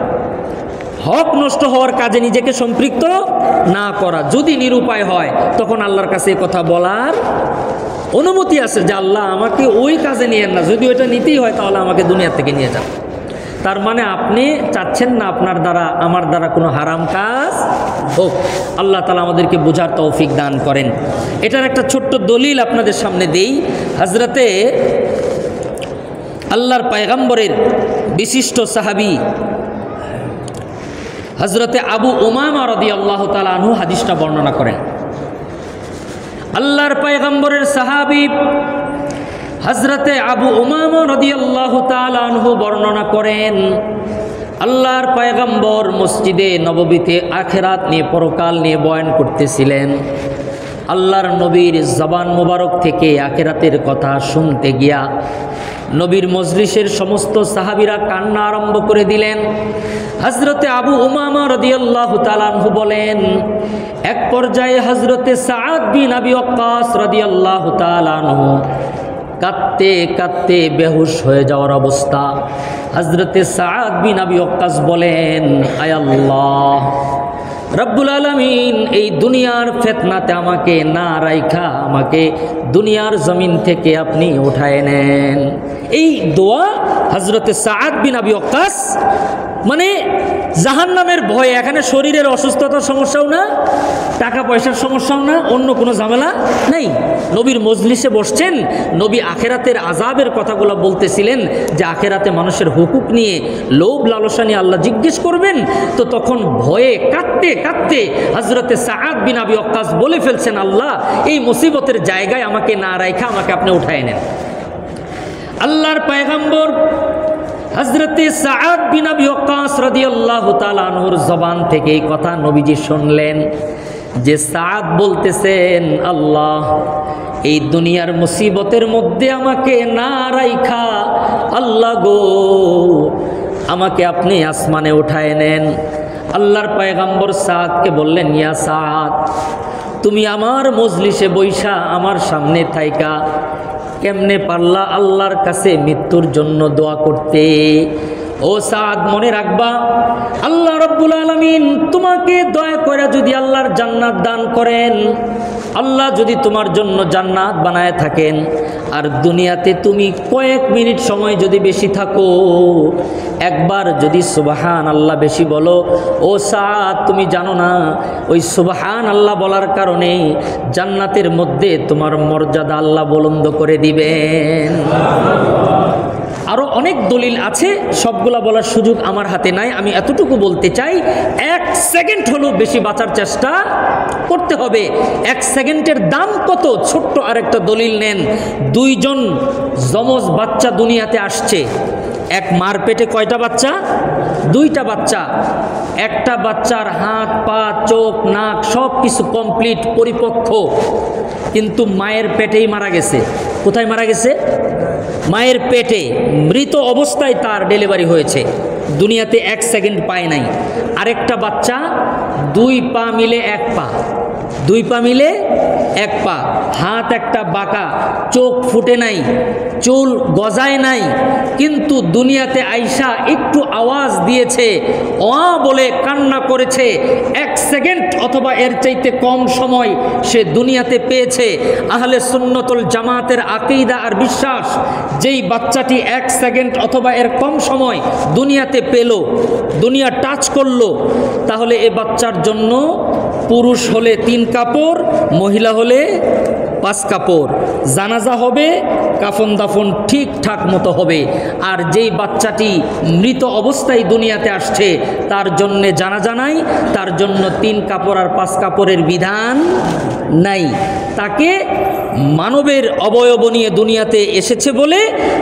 A: হক নষ্ট হওয়ার কাজে নিজেকে সম্পৃক্ত না করা। যদি নিরুপায় হয় তখন আল্লাহর কাছে এই কথা বলার অনুমতি আছে যে আল্লাহ আমাকে ওই কাজে নিয়েন না, যদি ওইটা নিতেই হয় তাহলে আমাকে দুনিয়া থেকে নিয়ে যান। তার মানে আপনি চাচ্ছেন না আপনার দ্বারা আমার দ্বারা কোনো হারাম কাজ হোক। আল্লাহ তাআলা আমাদেরকে বোঝার তৌফিক দান করেন। এটার একটা ছোট্ট দলিল আপনাদের সামনে দেই। হযরতে আল্লাহর পয়গম্বরের বিশিষ্ট সাহাবী হযরতে আবু উমামা রাদিয়াল্লাহু তাআলা আনহু হাদিসটা বর্ণনা করেন। আল্লাহর পয়গম্বরের সাহাবী হযরতে আবু উমামা রাদিয়াল্লাহু তাআলা আনহু বর্ণনা করেন, আল্লাহর পয়গম্বর মসজিদে নববীতে আখিরাত নিয়ে, পরকাল নিয়ে বয়ান করতেছিলেন। আল্লাহর নবীর জবান মোবারক থেকে আখিরাতের কথা শুনতে গিয়া নবীর মজলিসের সমস্ত সাহাবীরা কান্না আরম্ভ করে দিলেন। হযরতে আবু উমামা রাদিয়াল্লাহু তাআলা আনহু বলেন, এক পর্যায়ে হযরতে সাআদ বিন আবি ওয়াক্কাস রাদিয়াল্লাহু তাআলা আনহু কাঁদতে কাঁদতে বেহুশ হয়ে যাওয়ার অবস্থা। হযরতে সাআদ বিন আবি ওয়াক্কাস বলেন, আয় আল্লাহ রব্বুল আলামিন, এই দুনিয়ার ফিতনাতে আমাকে না রাইখা আমাকে দুনিয়ার জমিন থেকে আপনি উঠায় নেন। এই দোয়া হযরতে সাআদ বিন আবি ওয়াক্কাস, মানে জাহান্নামের ভয়ে, এখানে শরীরের অসুস্থতার সমস্যাও না, টাকা পয়সার সমস্যাও না, অন্য কোনো ঝামেলা নেই। নবীর মজলিসে বসছেন, নবী আখেরাতের আযাবের কথাগুলো বলতেছিলেন যে আখেরাতে মানুষের হুকুক নিয়ে, লোভ লালসা নিয়ে আল্লাহ জিজ্ঞেস করবেন। তো তখন ভয়ে কাঁদতে কাঁদতে হযরতে সাআদ বিন আবি ওয়াক্কাস বলে ফেলছেন, আল্লাহ এই মুসিবতের জায়গায় আমাকে না রাইখা আমাকে আপনি উঠায় নেন। আল্লাহর পয়গম্বর হযরতে সাআদ বিন আবি ওয়াক্কাস রাদিয়াল্লাহু তাআলা আনহুর জবান থেকে এই কথা নবীজি শুনলেন যে সাআদ বলতেছেন, আল্লাহ এই দুনিয়ার মুসিবতের মধ্যে আমাকে না রাইখা আল্লাহ গো আমাকে আপনি আসমানে উঠায় নেন। আল্লাহর পয়গম্বর সাআদকে বললেন, ইয়া সাআদ, তুমি আমার মজলিসে বৈশা আমার সামনে থাইকা কেমনে পারলা আল্লাহর কাছে মৃত্যুর জন্য দোয়া করতে? ও সাআদ, মনে রাখবা, আল্লাহ রব্বুল আলামিন তোমাকে দয়া করে যদি আল্লাহর জান্নাত দান করেন, আল্লাহ যদি তোমার জন্য জান্নাত বানায় থাকেন, আর দুনিয়াতে তুমি কয়েক মিনিট সময় যদি বেশি থাকো, একবার যদি সুবহান আল্লাহ বেশি বলো, ও সাআদ তুমি জানো না ওই সুবহান আল্লাহ বলার কারণে জান্নাতের মধ্যে তোমার মর্যাদা আল্লাহ বুলন্দ করে দিবেন। আরও অনেক দলিল আছে, সবগুলা বলার সুযোগ আমার হাতে নাই। আমি এতটুকু বলতে চাই, 1 সেকেন্ড হলেও বেশি বাঁচার চেষ্টা করতে হবে। 1 সেকেন্ডের দাম কত? ছোট্ট আরেকটা দলিল নেন। 2 জন যমজ বাচ্চা দুনিয়াতে আসছে। এক মার পেটে কয়টা বাচ্চা? 2টা বাচ্চা। একটা বাচ্চার হাত পা চোখ নাক সব কিছু কমপ্লিট পরিপক্ক, কিন্তু মায়ের পেটেই মারা গেছে। কোথায় মারা গেছে? মায়ের পেটে মৃত অবস্থায় তার ডেলিভারি হয়েছে, দুনিয়াতে 1 সেকেন্ড পায় নাই। আরেকটা বাচ্চা 2 পা মিলে 1 পা, 2 পা মিলে 1 পা, হাত একটা বাঁকা, চোখ ফুটে নাই, চুল গজায় নাই, কিন্তু দুনিয়াতে আইসা একটু আওয়াজ দিয়েছে, বলে কান্না করেছে। 1 সেকেন্ড অথবা এর চাইতে কম সময় সে দুনিয়াতে পেয়েছে। আহলে সুন্নতুল জামাতের আকীদা আর বিশ্বাস, যেই বাচ্চাটি 1 সেকেন্ড অথবা এর কম সময় দুনিয়াতে পেল, দুনিয়া টাচ করলো, তাহলে এ বাচ্চার জন্য পুরুষ হলে 3 কাপড়, মহিলা হলে 5 কাপড়, জানাজা হবে, কাফন দাফন ঠিকঠাক মতো হবে। আর যেই বাচ্চাটি মৃত অবস্থায় দুনিয়াতে আসছে, তার জন্যে জানাজা নাই, তার জন্য 3 কাপড় আর 5 কাপড়ের বিধান নাই। তাকে মানবের অবয়ব নিয়ে দুনিয়াতে এসেছে বলে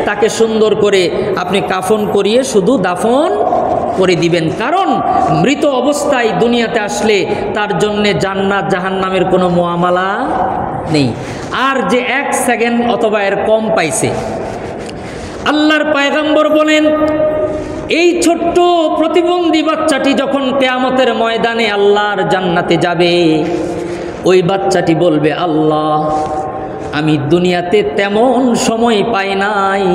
A: তাকে সুন্দর করে আপনি কাফন করিয়ে শুধু দাফন করে দিবেন, কারণ মৃত অবস্থায় দুনিয়াতে আসলে তার জন্যে জান্নাত জাহান্নামের কোনো মুআমালা নেই। আর যে 1 সেকেন্ড অথবা এর কম পাইছে, আল্লাহর পয়গম্বর বলেন, এই ছোট্ট প্রতিবন্ধী বাচ্চাটি যখন কিয়ামতের ময়দানে আল্লাহর জান্নাতে যাবে, ওই বাচ্চাটি বলবে, আল্লাহ আমি দুনিয়াতে তেমন সময় পাই নাই,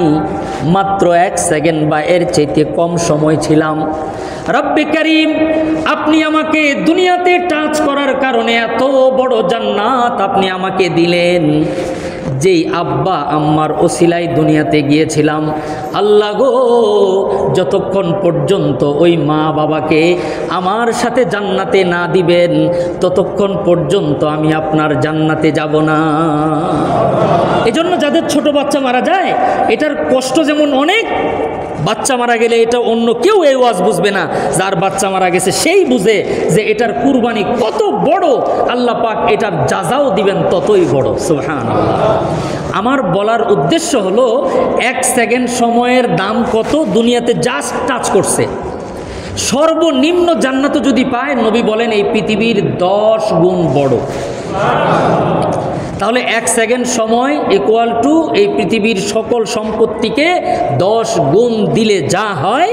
A: মাত্র 1 সেকেন্ড বা এর চাইতে কম সময় ছিলাম। রব্বে কারীম, আপনি আমাকে দুনিয়াতে টাচ করার কারণে এত বড় জান্নাত আপনি আমাকে দিলেন। যেই আব্বা আম্মার ওসিলায় দুনিয়াতে গিয়েছিলাম, আল্লাহ গো, যতক্ষণ পর্যন্ত ওই মা বাবাকে আমার সাথে জান্নাতে না দিবেন, ততক্ষণ পর্যন্ত আমি আপনার জান্নাতে যাব না। এজন্য যাদের ছোট বাচ্চা মারা যায়, এটার কষ্ট যেমন অনেক, বাচ্চা মারা গেলে এটা অন্য কেউ এই ওয়াজ বুঝবে না, যার বাচ্চা মারা গেছে সেই বুঝে যে এটার কুরবানি কত বড়, আল্লাহ পাক এটার জাযাও দিবেন ততই বড়। সুবহানাল্লাহ। আমার বলার উদ্দেশ্য হলো 1 সেকেন্ড সময়ের দাম কত, দুনিয়াতে জাস্ট টাচ করছে। সর্বনিম্ন জান্নাত যদি পায়, নবী বলেন এই পৃথিবীর 10 গুণ বড়। তাহলে 1 সেকেন্ড সময় ইকুয়াল টু এই পৃথিবীর সকল সম্পত্তিকে 10 গুণ দিলে যা হয়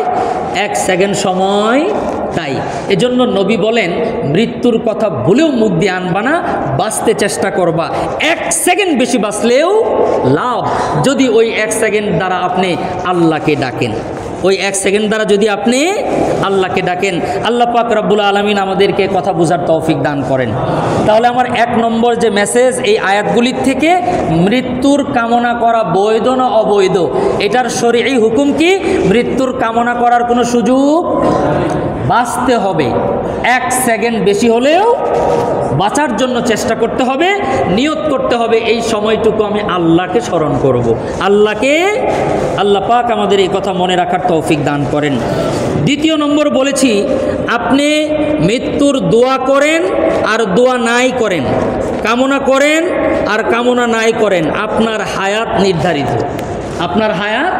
A: 1 সেকেন্ড সময় তাই। এজন্য নবী বলেন মৃত্যুর কথা ভুলেও মুখ দিয়ে আনবা না, বাঁচতে চেষ্টা করবা। 1 সেকেন্ড বেশি বাঁচলেও লাভ, যদি ওই 1 সেকেন্ড দ্বারা আপনি আল্লাহকে ডাকেন। ওই 1 সেকেন্ড দ্বারা যদি আপনি আল্লাহকে ডাকেন, আল্লাহ পাক রব্বুল আলামিন আমাদেরকে কথা বোঝার তৌফিক দান করেন। তাহলে আমার 1 নম্বর যে মেসেজ এই আয়াতগুলির থেকে, মৃত্যুর কামনা করা বৈধ না অবৈধ, এটার শরঈ হুকুম কি? মৃত্যুর কামনা করার কোনো সুযোগ, বাঁচতে হবে। 1 সেকেন্ড বেশি হলেও বাঁচার জন্য চেষ্টা করতে হবে, নিয়ত করতে হবে এই সময়টুকু আমি আল্লাহকে স্মরণ করব। আল্লাহ পাক আমাদের এই কথা মনে রাখার তৌফিক দান করেন। দ্বিতীয় নম্বর বলেছি, আপনি মৃত্যুর দোয়া করেন আর দোয়া নাই করেন, কামনা করেন আর কামনা নাই করেন, আপনার হায়াত নির্ধারিত। আপনার হায়াত,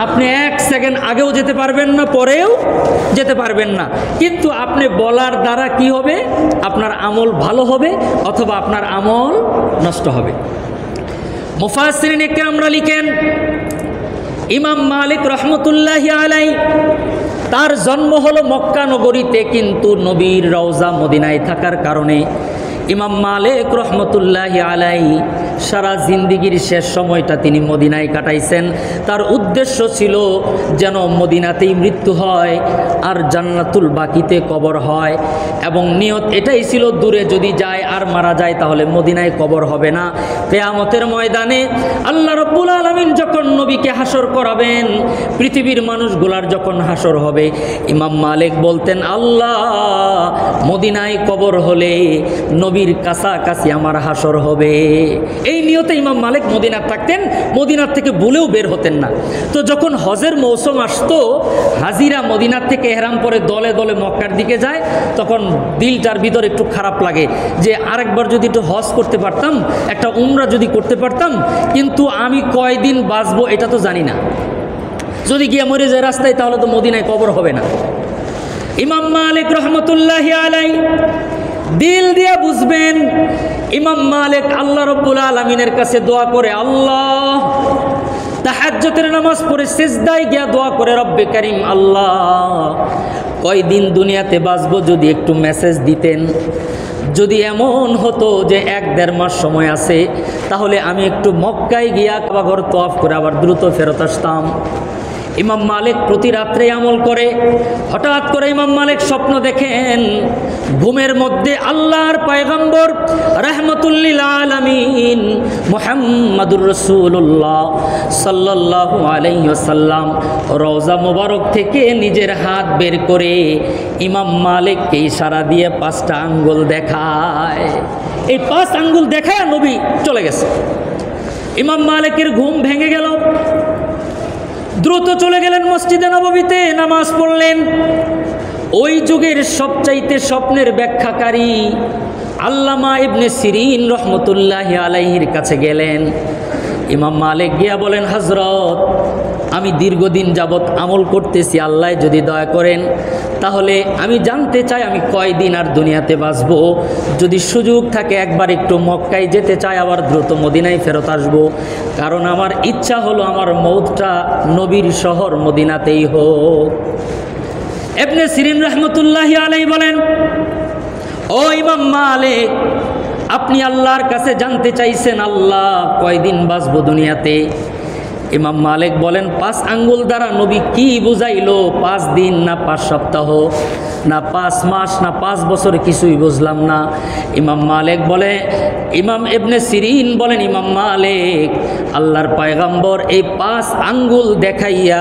A: আপনি 1 সেকেন্ড আগেও যেতে পারবেন না, পরেও যেতে পারবেন না, কিন্তু আপনি বলার দ্বারা কি হবে? আপনার আমল ভালো হবে অথবা আপনার আমল নষ্ট হবে। মুফাসসিরিন ইকরামরা লিখেন, ইমাম মালিক রহমতুল্লাহি আলাইহি, তার জন্ম হলো মক্কা নগরীতে, কিন্তু নবীর রওজা মদিনায় থাকার কারণে ইমাম মালিক রহমতুল্লাহি আলাইহি সারা জিন্দিগির শেষ সময়টা তিনি মদিনায় কাটাইছেন। তার উদ্দেশ্য ছিল যেন মদিনাতেই মৃত্যু হয় আর জান্নাতুল বাকিতে কবর হয়, এবং নিয়ত এটাই ছিল দূরে যদি যায় আর মারা যায় তাহলে মদিনায় কবর হবে না। কিয়ামতের ময়দানে আল্লাহ রাব্বুল আলামিন যখন নবীকে হাসর করাবেন, পৃথিবীর মানুষগুলার যখন হাসর হবে, ইমাম মালিক বলতেন, আল্লাহ মদিনায় কবর হলে নবীর কাছাকাছি আমার হাসর হবে। এই নিয়তে ইমাম মালিক মদিনার থাকতেন, মদিনার থেকে ভুলেও বের হতেন না। তো যখন হজের মৌসুম আসতো, হাজিরা মদিনার থেকে এহরাম পরে দলে দলে মক্কার দিকে যায়, তখন দিলটার ভিতর একটু খারাপ লাগে যে আরেকবার যদি একটু হজ করতে পারতাম, একটা উমরা যদি করতে পারতাম, কিন্তু আমি কয়দিন বাঁচবো এটা তো জানি না, যদি গিয়ে মরে যায় রাস্তায় তাহলে তো মদিনায় কবর হবে না। ইমাম মালিক রহমতুল্লাহি আলাইহি দিল দিয়া বুঝবেন, ইমাম মালিক আল্লাহ রাব্বুল আলামিনের কাছে দোয়া করে, আল্লাহ তাহাজ্জুদের নামাজ পড়ে সিজদায় গিয়া দোয়া করে, রব্বে কারীম, আল্লাহ কয়দিন দুনিয়াতে বাঁচবো যদি একটু মেসেজ দিতেন। যদি এমন হতো যে 1-1.5 মাস সময় আছে, তাহলে আমি একটু মক্কায় গিয়া কাবা ঘর তওয়াফ করে আবার দ্রুত ফেরত আসতাম। ইমাম মালিক প্রতি রাত্রে আমল করে। হঠাৎ করে ইমাম মালিক স্বপ্ন দেখেন, ঘুমের মধ্যে আল্লাহর পয়গম্বর রাহমাতুল লিল আলামিন মুহাম্মাদুর রাসূলুল্লাহ সাল্লাল্লাহু আলাইহি ওয়াসাল্লাম রওজা মোবারক থেকে নিজের হাত বের করে ইমাম মালিককে ইশারা দিয়ে 5টা আঙ্গুল দেখায়। এই 5 আঙ্গুল দেখায় নবী চলে গেছে। ইমাম মালিকের ঘুম ভেঙে গেল, দ্রুত চলে গেলেন মসজিদে নববীতে, নামাজ পড়লেন। ওই যুগের সবচাইতে স্বপ্নের ব্যাখ্যাকারী আল্লামা ইবনে সিরিন রহমতুল্লাহি আলাইহির কাছে গেলেন। ইমাম মালিক গিয়া বলেন, হযরত, আমি দীর্ঘদিন যাবৎ আমল করতেছি, আল্লাহ যদি দয়া করেন তাহলে আমি জানতে চাই আমি কয়দিন আর দুনিয়াতে বাঁচব। যদি সুযোগ থাকে একবার একটু মক্কায় যেতে চাই, আবার দ্রুত মদিনায় ফেরত আসব, কারণ আমার ইচ্ছা হলো আমার মৌতটা নবীর শহর মদিনাতেই হোক। ইবনে সিরিন রহমতুল্লাহি আলাইহি বলেন, ও ইমাম মালিক, আপনি আল্লাহর কাছে জানতে চাইছেন আল্লাহ কয়দিন বাঁচব দুনিয়াতে। ইমাম মালিক বলেন, 5 আঙ্গুল দ্বারা নবী কি বুঝাইলো? 5 দিন না 5 সপ্তাহ না 5 মাস না 5 বছর, কিছুই বুঝলাম না। ইমাম মালিক বলে, ইমাম ইবনে সিরিন বলেন, ইমাম মালিক, আল্লাহর পয়গম্বর এই 5 আঙ্গুল দেখাইয়া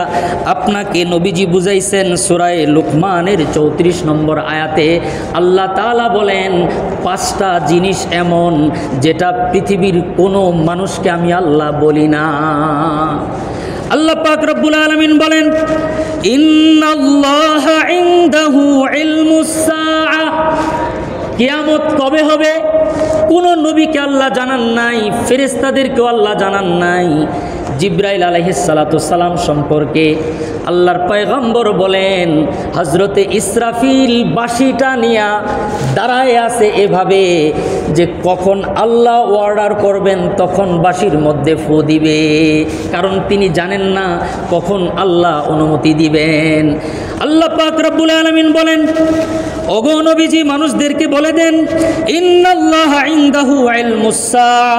A: আপনাকে নবীজি বুঝাইছেন সূরা লুকমানের 34 নম্বর আয়াতে আল্লাহ তাআলা বলেন, 5টা জিনিস এমন যেটা পৃথিবীর কোনো মানুষকে আমি আল্লাহ বলি না। আল্লাহ পাক রব্বুল আলামিন বলেন, ইন্নাল্লাহা ইনদাহু ইলমুস সাআ, কিয়ামত কবে হবে কোন নবীকে আল্লাহ জানান নাই, ফেরেশতাদেরকেও আল্লাহ জানান নাই। জিব্রাইল আলাইহিস সালাতু সালাম সম্পর্কে আল্লাহর পয়গম্বর বলেন, হযরতে ইসরাফিল বাঁশিটা নিয়া দাঁড়ায় আছে এভাবে যে কখন আল্লাহ অর্ডার করবেন তখন বাঁশির মধ্যে ফু দিবে, কারণ তিনি জানেন না কখন আল্লাহ অনুমতি দিবেন। আল্লাহ পাক রব্বুল আলামিন বলেন, ওগো নবীজি মানুষদেরকে বলে দেন, ইন্নাল্লাহা ইনদাহু ইলমুস সাআ,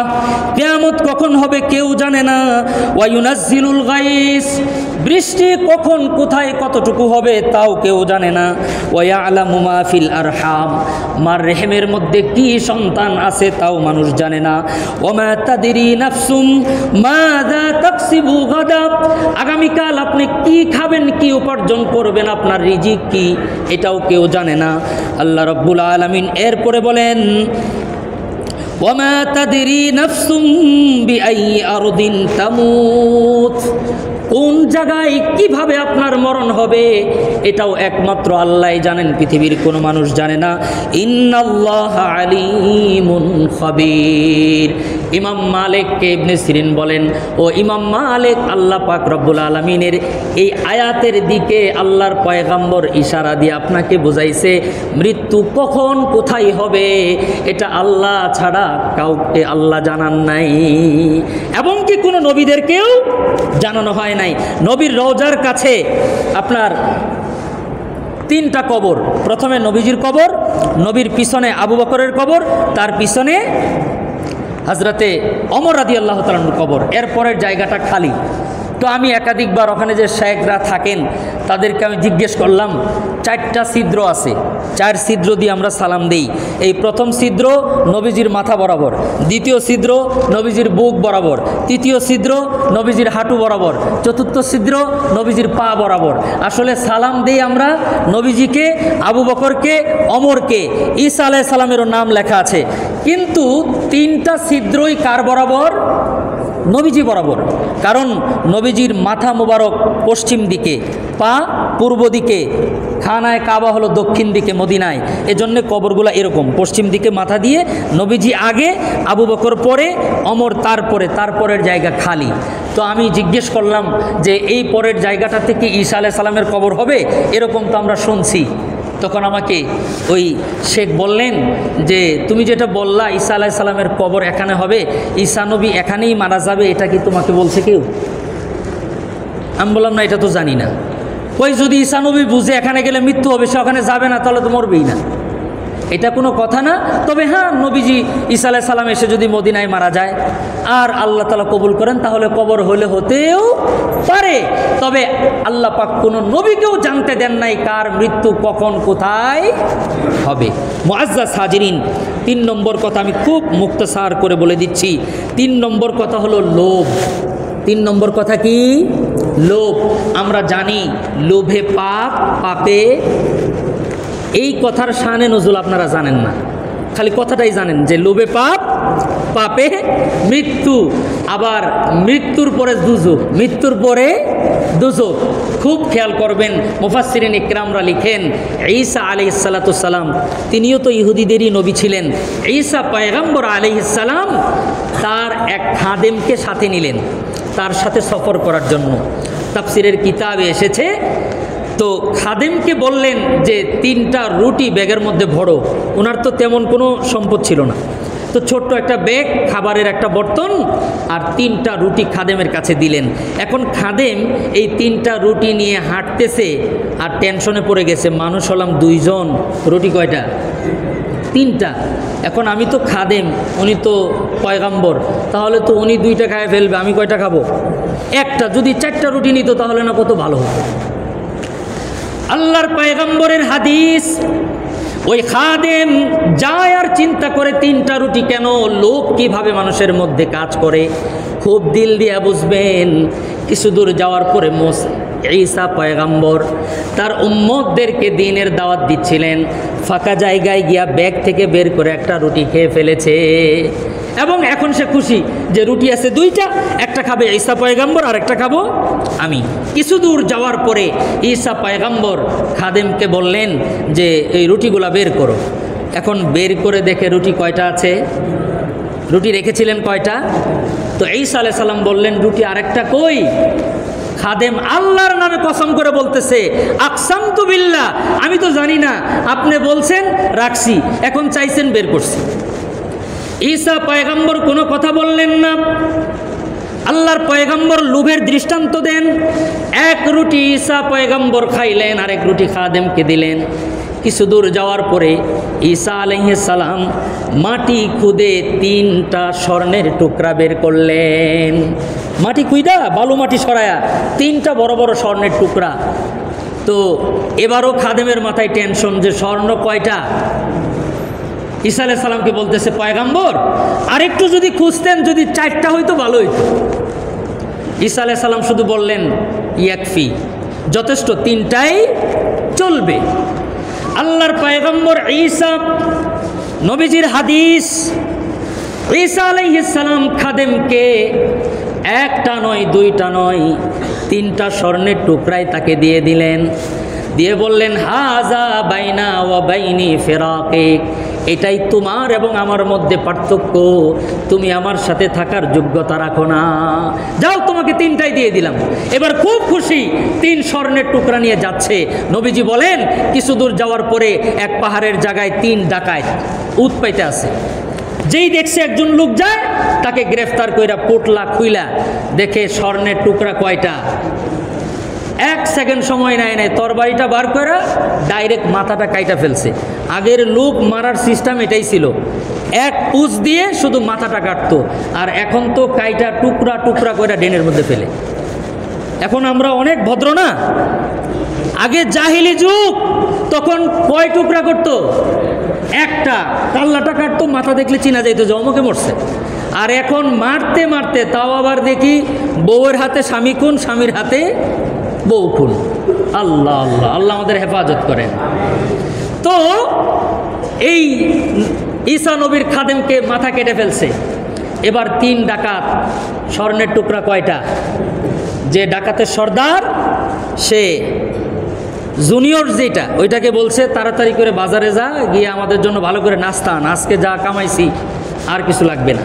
A: কিয়ামত কখন হবে কেউ জানে না। ওয়া ইউনাজ্জিলুল গায়স, বৃষ্টি কখন কোথায় কতটুকু হবে তাও কেউ জানে না। ওয়া ইয়ালামু মা ফিল আরহাম, মার রেহেমের মধ্যে কি সন্তান আছে তাও মানুষ জানে না। ওয়া মা তাদরি নাফসুম মাযা তাকসিবু গাদা, আগামীকাল আপনি কি খাবেন, কি উপার্জন করবেন, আপনার রিজিক কি, এটাও কেউ জানে না। আল্লাহ রাব্বুল আলামিন এরপরে বলেন, ওয়ামা তাদরি নাফসুম বিআইয়ি আরদিন তামুত, কোন জায়গায় কিভাবে আপনার মরণ হবে এটাও একমাত্র আল্লাহই জানেন, পৃথিবীর কোনো মানুষ জানে না। ইন্নাল্লাহা আলিমুন খাবীর। ইমাম মালিককে ইবনে সিরিন বলেন, ও ইমাম মালিক, আল্লাহ পাক রব্বুল আলামিনের এই আয়াতের দিকে আল্লাহর পয়গম্বর ইশারা দিয়ে আপনাকে বোঝাইছে মৃত্যু কখন কোথায় হবে এটা আল্লাহ ছাড়া কাউকে আল্লাহ জানান নাই, এবং কি কোনো নবীদেরকেও জানানো হয় নাই। নবীর রওজার কাছে আপনার 3টা কবর, প্রথমে নবীজির কবর, নবীর পিছনে আবু বকরের কবর, তার পিছনে হযরতে ওমর রাদিয়াল্লাহু তাআলার কবর, এরপরের জায়গাটা খালি। তো আমি একাধিকবার ওখানে যে শেখরা থাকেন তাদেরকে আমি জিজ্ঞেস করলাম, 4টা ছিদ্র আছে, 4 ছিদ্র দিয়ে আমরা সালাম দেই। এই প্রথম ছিদ্র নবীজির মাথা বরাবর, দ্বিতীয় ছিদ্র নবীজির বুক বরাবর, তৃতীয় ছিদ্র নবীজির হাঁটু বরাবর, চতুর্থ ছিদ্র নবীজির পা বরাবর। আসলে সালাম দেই আমরা নবীজিকে, আবু বকরকে, ওমরকে, ঈসা আলাইহিস সালামেরও নাম লেখা আছে, কিন্তু 3টা ছিদ্রই কার বরাবর? নবীজি বরাবর। কারণ নবীজির মাথা মোবারক পশ্চিম দিকে, পা পূর্ব দিকে, খানায় কাবা হলো দক্ষিণ দিকে মদিনায়, এজন্য কবরগুলো এরকম পশ্চিম দিকে মাথা দিয়ে, নবীজি আগে, আবু বকর পরে, ওমর তারপরের জায়গা খালি। তো আমি জিজ্ঞেস করলাম যে এই পরের জায়গাটা থেকে ঈসা আলাইহিস সালামের কবর হবে, এরকম তো আমরা শুনছি। তখন আমাকে ওই শেখ বললেন যে তুমি যেটা বললা ঈসা আলাইহিস সালামের কবর এখানে হবে, ঈসা নবী এখানেই মারা যাবে, এটা কি তোমাকে বলছে কেউ? আমি বললাম না, এটা তো জানি না। ওই যদি ঈসা নবী বুঝে এখানে গেলে মৃত্যু হবে, সে ওখানে যাবে না, তাহলে তো মরবেই না, এটা কোনো কথা না। তবে হ্যাঁ, নবীজি ঈসা আলাইহিস সালাম এসে যদি মদিনায় মারা যায় আর আল্লাহ তাআলা কবুল করেন তাহলে কবর হলে হতেও পারে। তবে আল্লাহ পাক কোনো নবীকেও জানতে দেন নাই কার মৃত্যু কখন কোথায় হবে। মুআজ্জাজ হাজিরিন, 3 নম্বর কথা আমি খুব মুক্তসার করে বলে দিচ্ছি। 3 নম্বর কথা হলো লোভ। 3 নম্বর কথা কি? লোভ। আমরা জানি লোভে পাপ, পাপে, এই কথার শানে নজুল আপনারা জানেন না, খালি কথাটাই জানেন যে লোভে পাপ, পাপে মৃত্যু, আবার মৃত্যুর পরে দুজক, মৃত্যুর পরে দুজক। খুব খেয়াল করবেন, মুফাসসিরিন ইকরামরা লিখেন ঈসা আলাইহিস সালাতু সালাম তিনিও তো ইহুদিদেরই নবী ছিলেন। ঈসা পয়গম্বর আলাইহিস সালাম তার এক খাদেমকে সাথে নিলেন তার সাথে সফর করার জন্য। তাফসিরের কিতাবে এসেছে, তো খাদেমকে বললেন যে 3টা রুটি ব্যাগের মধ্যে ভরো। ওনার তো তেমন কোনো সম্পদ ছিল না, তো ছোট্ট একটা ব্যাগ, খাবারের একটা বর্তন আর 3টা রুটি খাদেমের কাছে দিলেন। এখন খাদেম এই 3টা রুটি নিয়ে হাঁটতেছে আর টেনশনে পড়ে গেছে, মানুষ হলাম 2 জন, রুটি কয়টা? 3টা। এখন আমি তো খাদেম, উনি তো পয়গম্বর, তাহলে তো উনি 2টা খায় ফেলবে, আমি কয়টা খাবো? একটা। যদি 4টা রুটি নিত তাহলে না কত ভালো হতো। আল্লাহর পয়গম্বরের হাদিস, ওই খাদেম যায় আর চিন্তা করে 3টা রুটি কেন, লোভ কিভাবে মানুষের মধ্যে কাজ করে। খুব দিল দিয়ে বুঝবেন। কিছু দূর যাওয়ার পরে ঈসা পয়গম্বর তার উম্মতদেরকে দ্বীনের দাওয়াত দিচ্ছিলেন, ফাঁকা জায়গায় গিয়া ব্যাগ থেকে বের করে একটা রুটি খেয়ে ফেলেছে, এবং এখন সে খুশি যে রুটি আছে 2টা, একটা খাবে ঈসা পয়গম্বর আর একটা খাবো আমি। কিছু দূর যাওয়ার পরে ঈসা পয়গম্বর খাদেমকে বললেন যে এই রুটিগুলা বের করো। এখন বের করে দেখে রুটি কয়টা আছে? রুটি রেখেছিলেন কয়টা? তো ঈসা আলাইহিস সালাম বললেন, রুটি আরেকটা কই? খাদেম আল্লাহর নামে কসম করে বলতেছে, আকসামতু বিল্লাহ, আমি তো জানি না, আপনি বলছেন রাখছি, এখন চাইছেন বের করছি। ঈসা পয়গম্বর কোনো কথা বললেন না। আল্লাহর পয়গম্বর লোভের দৃষ্টান্ত দেন। এক রুটি ঈসা পয়গম্বর খাইলেন, আরেক রুটি খাদেমকে দিলেন। কিছু দূর যাওয়ার পরে ঈসা আলাইহিস সালাম মাটি খুদে 3টা স্বর্ণের টুকরা বের করলেন। মাটি খুইদা বালু মাটি সরায়া 3টা বড় বড় স্বর্ণের টুকরা। তো এবারও খাদেমের মাথায় টেনশন যে স্বর্ণ কয়টা। ঈসা আলাইহিস সালামকে বলতেছে, পয়গম্বর আরেকটু যদি খুঁজতেন, যদি 4টা হইতো ভালো হইতো। ঈসা আলাইহিস সালাম শুধু বললেন, ইয়াকফি, যথেষ্ট, 3টাই চলবে। আল্লাহর পয়গম্বর ঈসা, নবীজির হাদিস, ঈসা আলাইহিস সালাম খাদেমকে 1টা নয় 2টা নয় 3টা স্বর্ণের টুকরাই তাকে দিয়ে দিলেন। দিয়ে বললেন, হাজা বাইনা ওয়া বাইনি ফিরাকিক, এটাই তোমার এবং আমার মধ্যে পার্থক্য, তুমি আমার সাথে থাকার যোগ্যতা রাখো না, যাও তোমাকে 3টাই দিয়ে দিলাম। এবার খুব খুশি, 3 স্বর্ণের টুকরা নিয়ে যাচ্ছে। নবীজি বলেন, কিছু দূর যাওয়ার পরে এক পাহাড়ের জায়গায় 3 ডাকাত উৎ পাইতে আছে। যেই দেখছে একজন লোক যায়, তাকে গ্রেফতার কইরা পোটলা খুইলা দেখে স্বর্ণের টুকরা কয়টা। 1 সেকেন্ড সময় নেয় নাই, তরবারিটা বার করে ডাইরেক্ট মাথাটা কাইটা ফেলছে। আগের লোক মারার সিস্টেম এটাই ছিল, এক পুষ দিয়ে শুধু মাথাটা কাটতো, আর এখন তো কাইটা টুকরা টুকরা করে ডেনের মধ্যে ফেলে। এখন আমরা অনেক ভদ্র না? আগে জাহিলি যুগ, তখন কয় টুকরা করতো? একটা। কাল্লাটা কাটতো, মাথা দেখলে চিনা যাইতো যে অমুকে মরছে। আর এখন মারতে মারতে, তাও আবার দেখি বউয়ের হাতে স্বামী খুন, স্বামীর হাতে বউ খুন। আল্লাহ আল্লাহ আল্লাহ আমাদের হেফাজত করেন। তো এই ঈসা নবীর খাদেমকে মাথা কেটে ফেলছে। এবার 3 ডাকাত, স্বর্ণের টুকরা কয়টা? যে ডাকাতের সর্দার, সে জুনিয়র যেটা, ওইটাকে বলছে, তাড়াতাড়ি করে বাজারে যা, গিয়ে আমাদের জন্য ভালো করে নাস্তা আন, আজকে যা কামাইছি আর কিছু লাগবে না।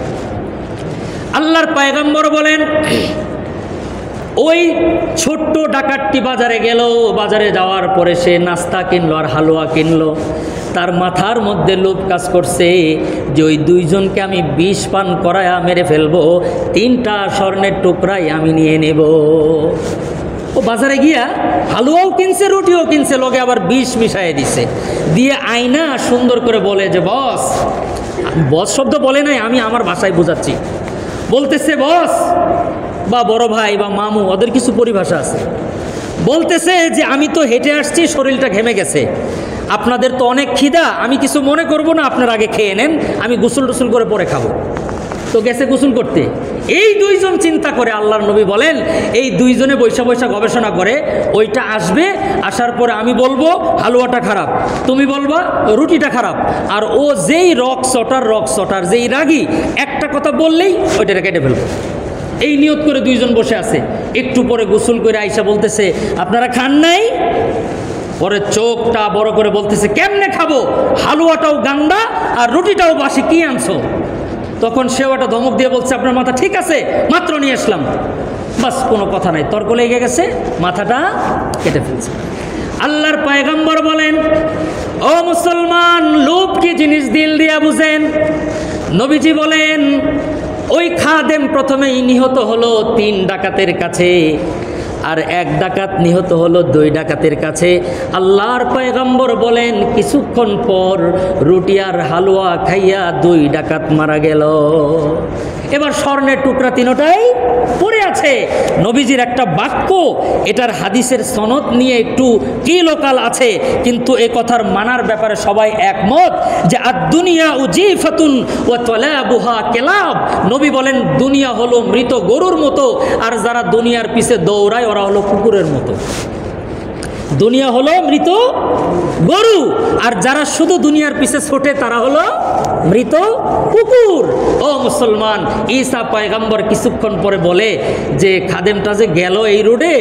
A: আল্লাহর পয়গম্বর বলেন, ওই ছোট্ট ডাকাতটি বাজারে গেল। বাজারে যাওয়ার পরে সে নাস্তা কিনলো আর হালুয়া কিনলো। তার মাথার মধ্যে লোভ কাজ করছে যে ওই 2 জনকে আমি বিষ পান করায়া মেরে ফেলবো, 3টা স্বর্ণের টুকরাই আমি নিয়ে নেব। ও বাজারে গিয়া হালুয়াও কিনছে, রুটিও কিনছে, লগে আবার বিষ মিশাই দিছে। দিয়ে আয়না সুন্দর করে বলে যে, বস, বস শব্দ বলে নাই, আমি আমার ভাষায় বোঝাচ্ছি। বলতেছে, বস বা বড় ভাই বা মামু, ওদের কিছু পরিভাষা আছে। বলতেছে যে, আমি তো হেঁটে আসছি, শরীরটা ঘেমে গেছে, আপনাদের তো অনেক খিদা, আমি কিছু মনে করব না, আপনার আগে খেয়ে নেন, আমি গোসল টোসল করে পরে খাবো। তো গেছে গোসল করতে। এই 2 জন চিন্তা করে, আল্লাহর নবী বলেন, এই 2 জনে বৈশা বৈশা গবেষণা করে, ওইটা আসবে, আসার পরে আমি বলবো হালুয়াটা খারাপ, তুমি বলবা রুটিটা খারাপ, আর ও যেই রক সটার যেই রাগী, একটা কথা বললেই ওইটা কেটে ফেলবো। এই নিয়ত করে 2 জন বসে আছে। একটু পরে গোসল করে আইসা বলতেছে, আপনারা খান নাই? পরে চোখটা বড় করে বলতেছে, কেমনে খাবো, হালুয়াটাও গান্ডা আর রুটিটাও বাসি, কি আনছো? তখন সেও একটা ধমক দিয়ে বলছে, আপনার মাথা ঠিক আছে, মাত্র নিয়ে আসলাম। বাস, কোনো কথা নাই, তর্ক লেগে গেছে, মাথাটা কেটে ফেলছে। আল্লাহর পয়গম্বর বলেন, ও মুসলমান, লোভ কি জিনিস দিল দিয়া বুঝেন। নবীজি বলেন, ওই খাদেম প্রথমেই নিহত হলো 3 ডাকাতের কাছে, আর 1 ডাকাত নিহত হলো 2 ডাকাতের কাছে। আল্লাহর পয়গম্বর বলেন, কিছুক্ষণ পর রুটি আর হালুয়া খাইয়া 2 ডাকাত মারা গেল। এবার স্বর্ণের টুকরা 3টাই পড়ে আছে। নবীজির একটা বাক্য, এটার হাদিসের সনদ নিয়ে একটু কি লোকাল আছে, কিন্তু এ কথার মানার ব্যাপারে সবাই একমত যে আদ-দুনিয়া উজিফাতুন ওয়া তালাবুহা কেলাব। নবী বলেন, দুনিয়া হলো মৃত গরুর মতো, আর যারা দুনিয়ার পিছে দৌড়ায় ওরা হলো কুকুরের মতো। দুনিয়া হলো মৃত গরু, আর যারা শুধু দুনিয়ার পিছে ছোটে তারা হলো মৃত কুকুর। ও মুসলমান, ঈসা পয়গম্বর কিছুক্ষণ পরে বলে যে, খাদেমটা যে গেল এই রোডে,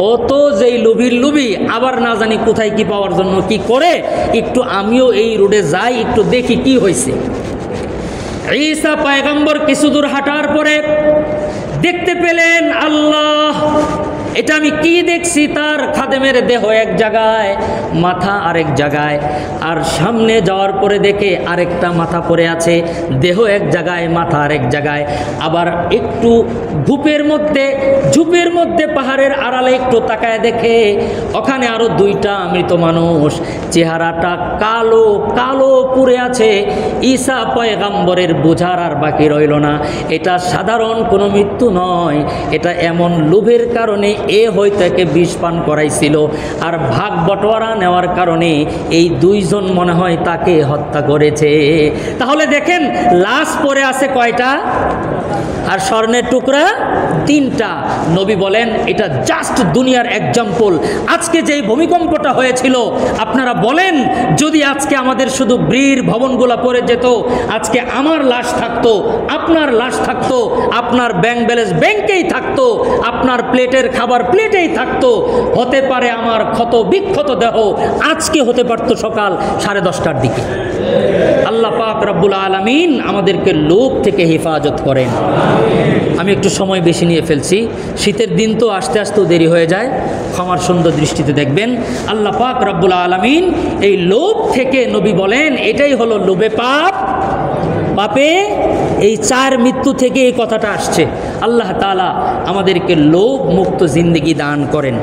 A: ও তো যেই লুভির লুবি, আবার না জানি কোথায় কি পাওয়ার জন্য কি করে, একটু আমিও এই রোডে যাই, একটু দেখি কি হয়েছে। ঈসা পয়গম্বর কিছু দূর হাঁটার পরে দেখতে পেলেন, আল্লাহ, এটা আমি কি দেখছি? তার খাদেমের দেহ এক জায়গায়, মাথা আরেক জায়গায়, আর সামনে যাওয়ার পরে দেখে আরেকটা মাথা পড়ে আছে, দেহ এক জায়গায়, মাথা আরেক জায়গায়। আবার একটু ঝুপের মধ্যে পাহাড়ের আড়ালে একটু তাকায় দেখে ওখানে আরো দুইটা মৃত মানুষ, চেহারাটা কালো কালো পুড়ে আছে। ঈসা পয়গম্বরের বোঝার আর বাকি রইল না, এটা সাধারণ কোনো মৃত্যু নয়, এটা এমন লোভের কারণে হয়তো একে বিষ পান করাইছিল, আর ভাগ বটোয়ারা নেওয়ার কারণে এই দুইজন মনে হয় তাকে হত্যা করেছে। তাহলে দেখেন, লাশ পড়ে আছে কয়টা, আর স্বর্ণের টুকরা 3টা। নবী বলেন এটা জাস্ট দুনিয়ার এক্সাম্পল। আজকে যেই ভূমিকম্পটা হয়েছিল, আপনারা বলেন যদি আজকে আমাদের শুধু ব্রির ভবনগুলো পড়ে যেত, আজকে আমার লাশ থাকতো, আপনার লাশ থাকতো, আপনার ব্যাংক ব্যালেন্স ব্যাংকেই থাকতো, আপনার প্লেটের খাবার প্লেটেই থাকতো, হতে পারে আমার ক্ষত বিক্ষত দেহ আজকে হতে পারতো সকাল 10:30টার দিকে। আল্লাহ পাক রব্বুল আলামিন আমাদেরকে লোভ থেকে হেফাজত করেন। আমি একটু সময় বেশি নিয়ে ফেলছি, শীতের দিন তো আস্তে আস্তেও দেরি হয়ে যায়, ক্ষমার সুন্দর দৃষ্টিতে দেখবেন। আল্লাহ পাক রব্বুল আলামিন এই লোভ থেকে, নবী বলেন এটাই হলো লোভে পাপে এই 4 মৃত্যু থেকে এই কথাটা আসছে। আল্লাহ তাআলা আমাদেরকে লোভ মুক্ত জিন্দেগি দান করেন।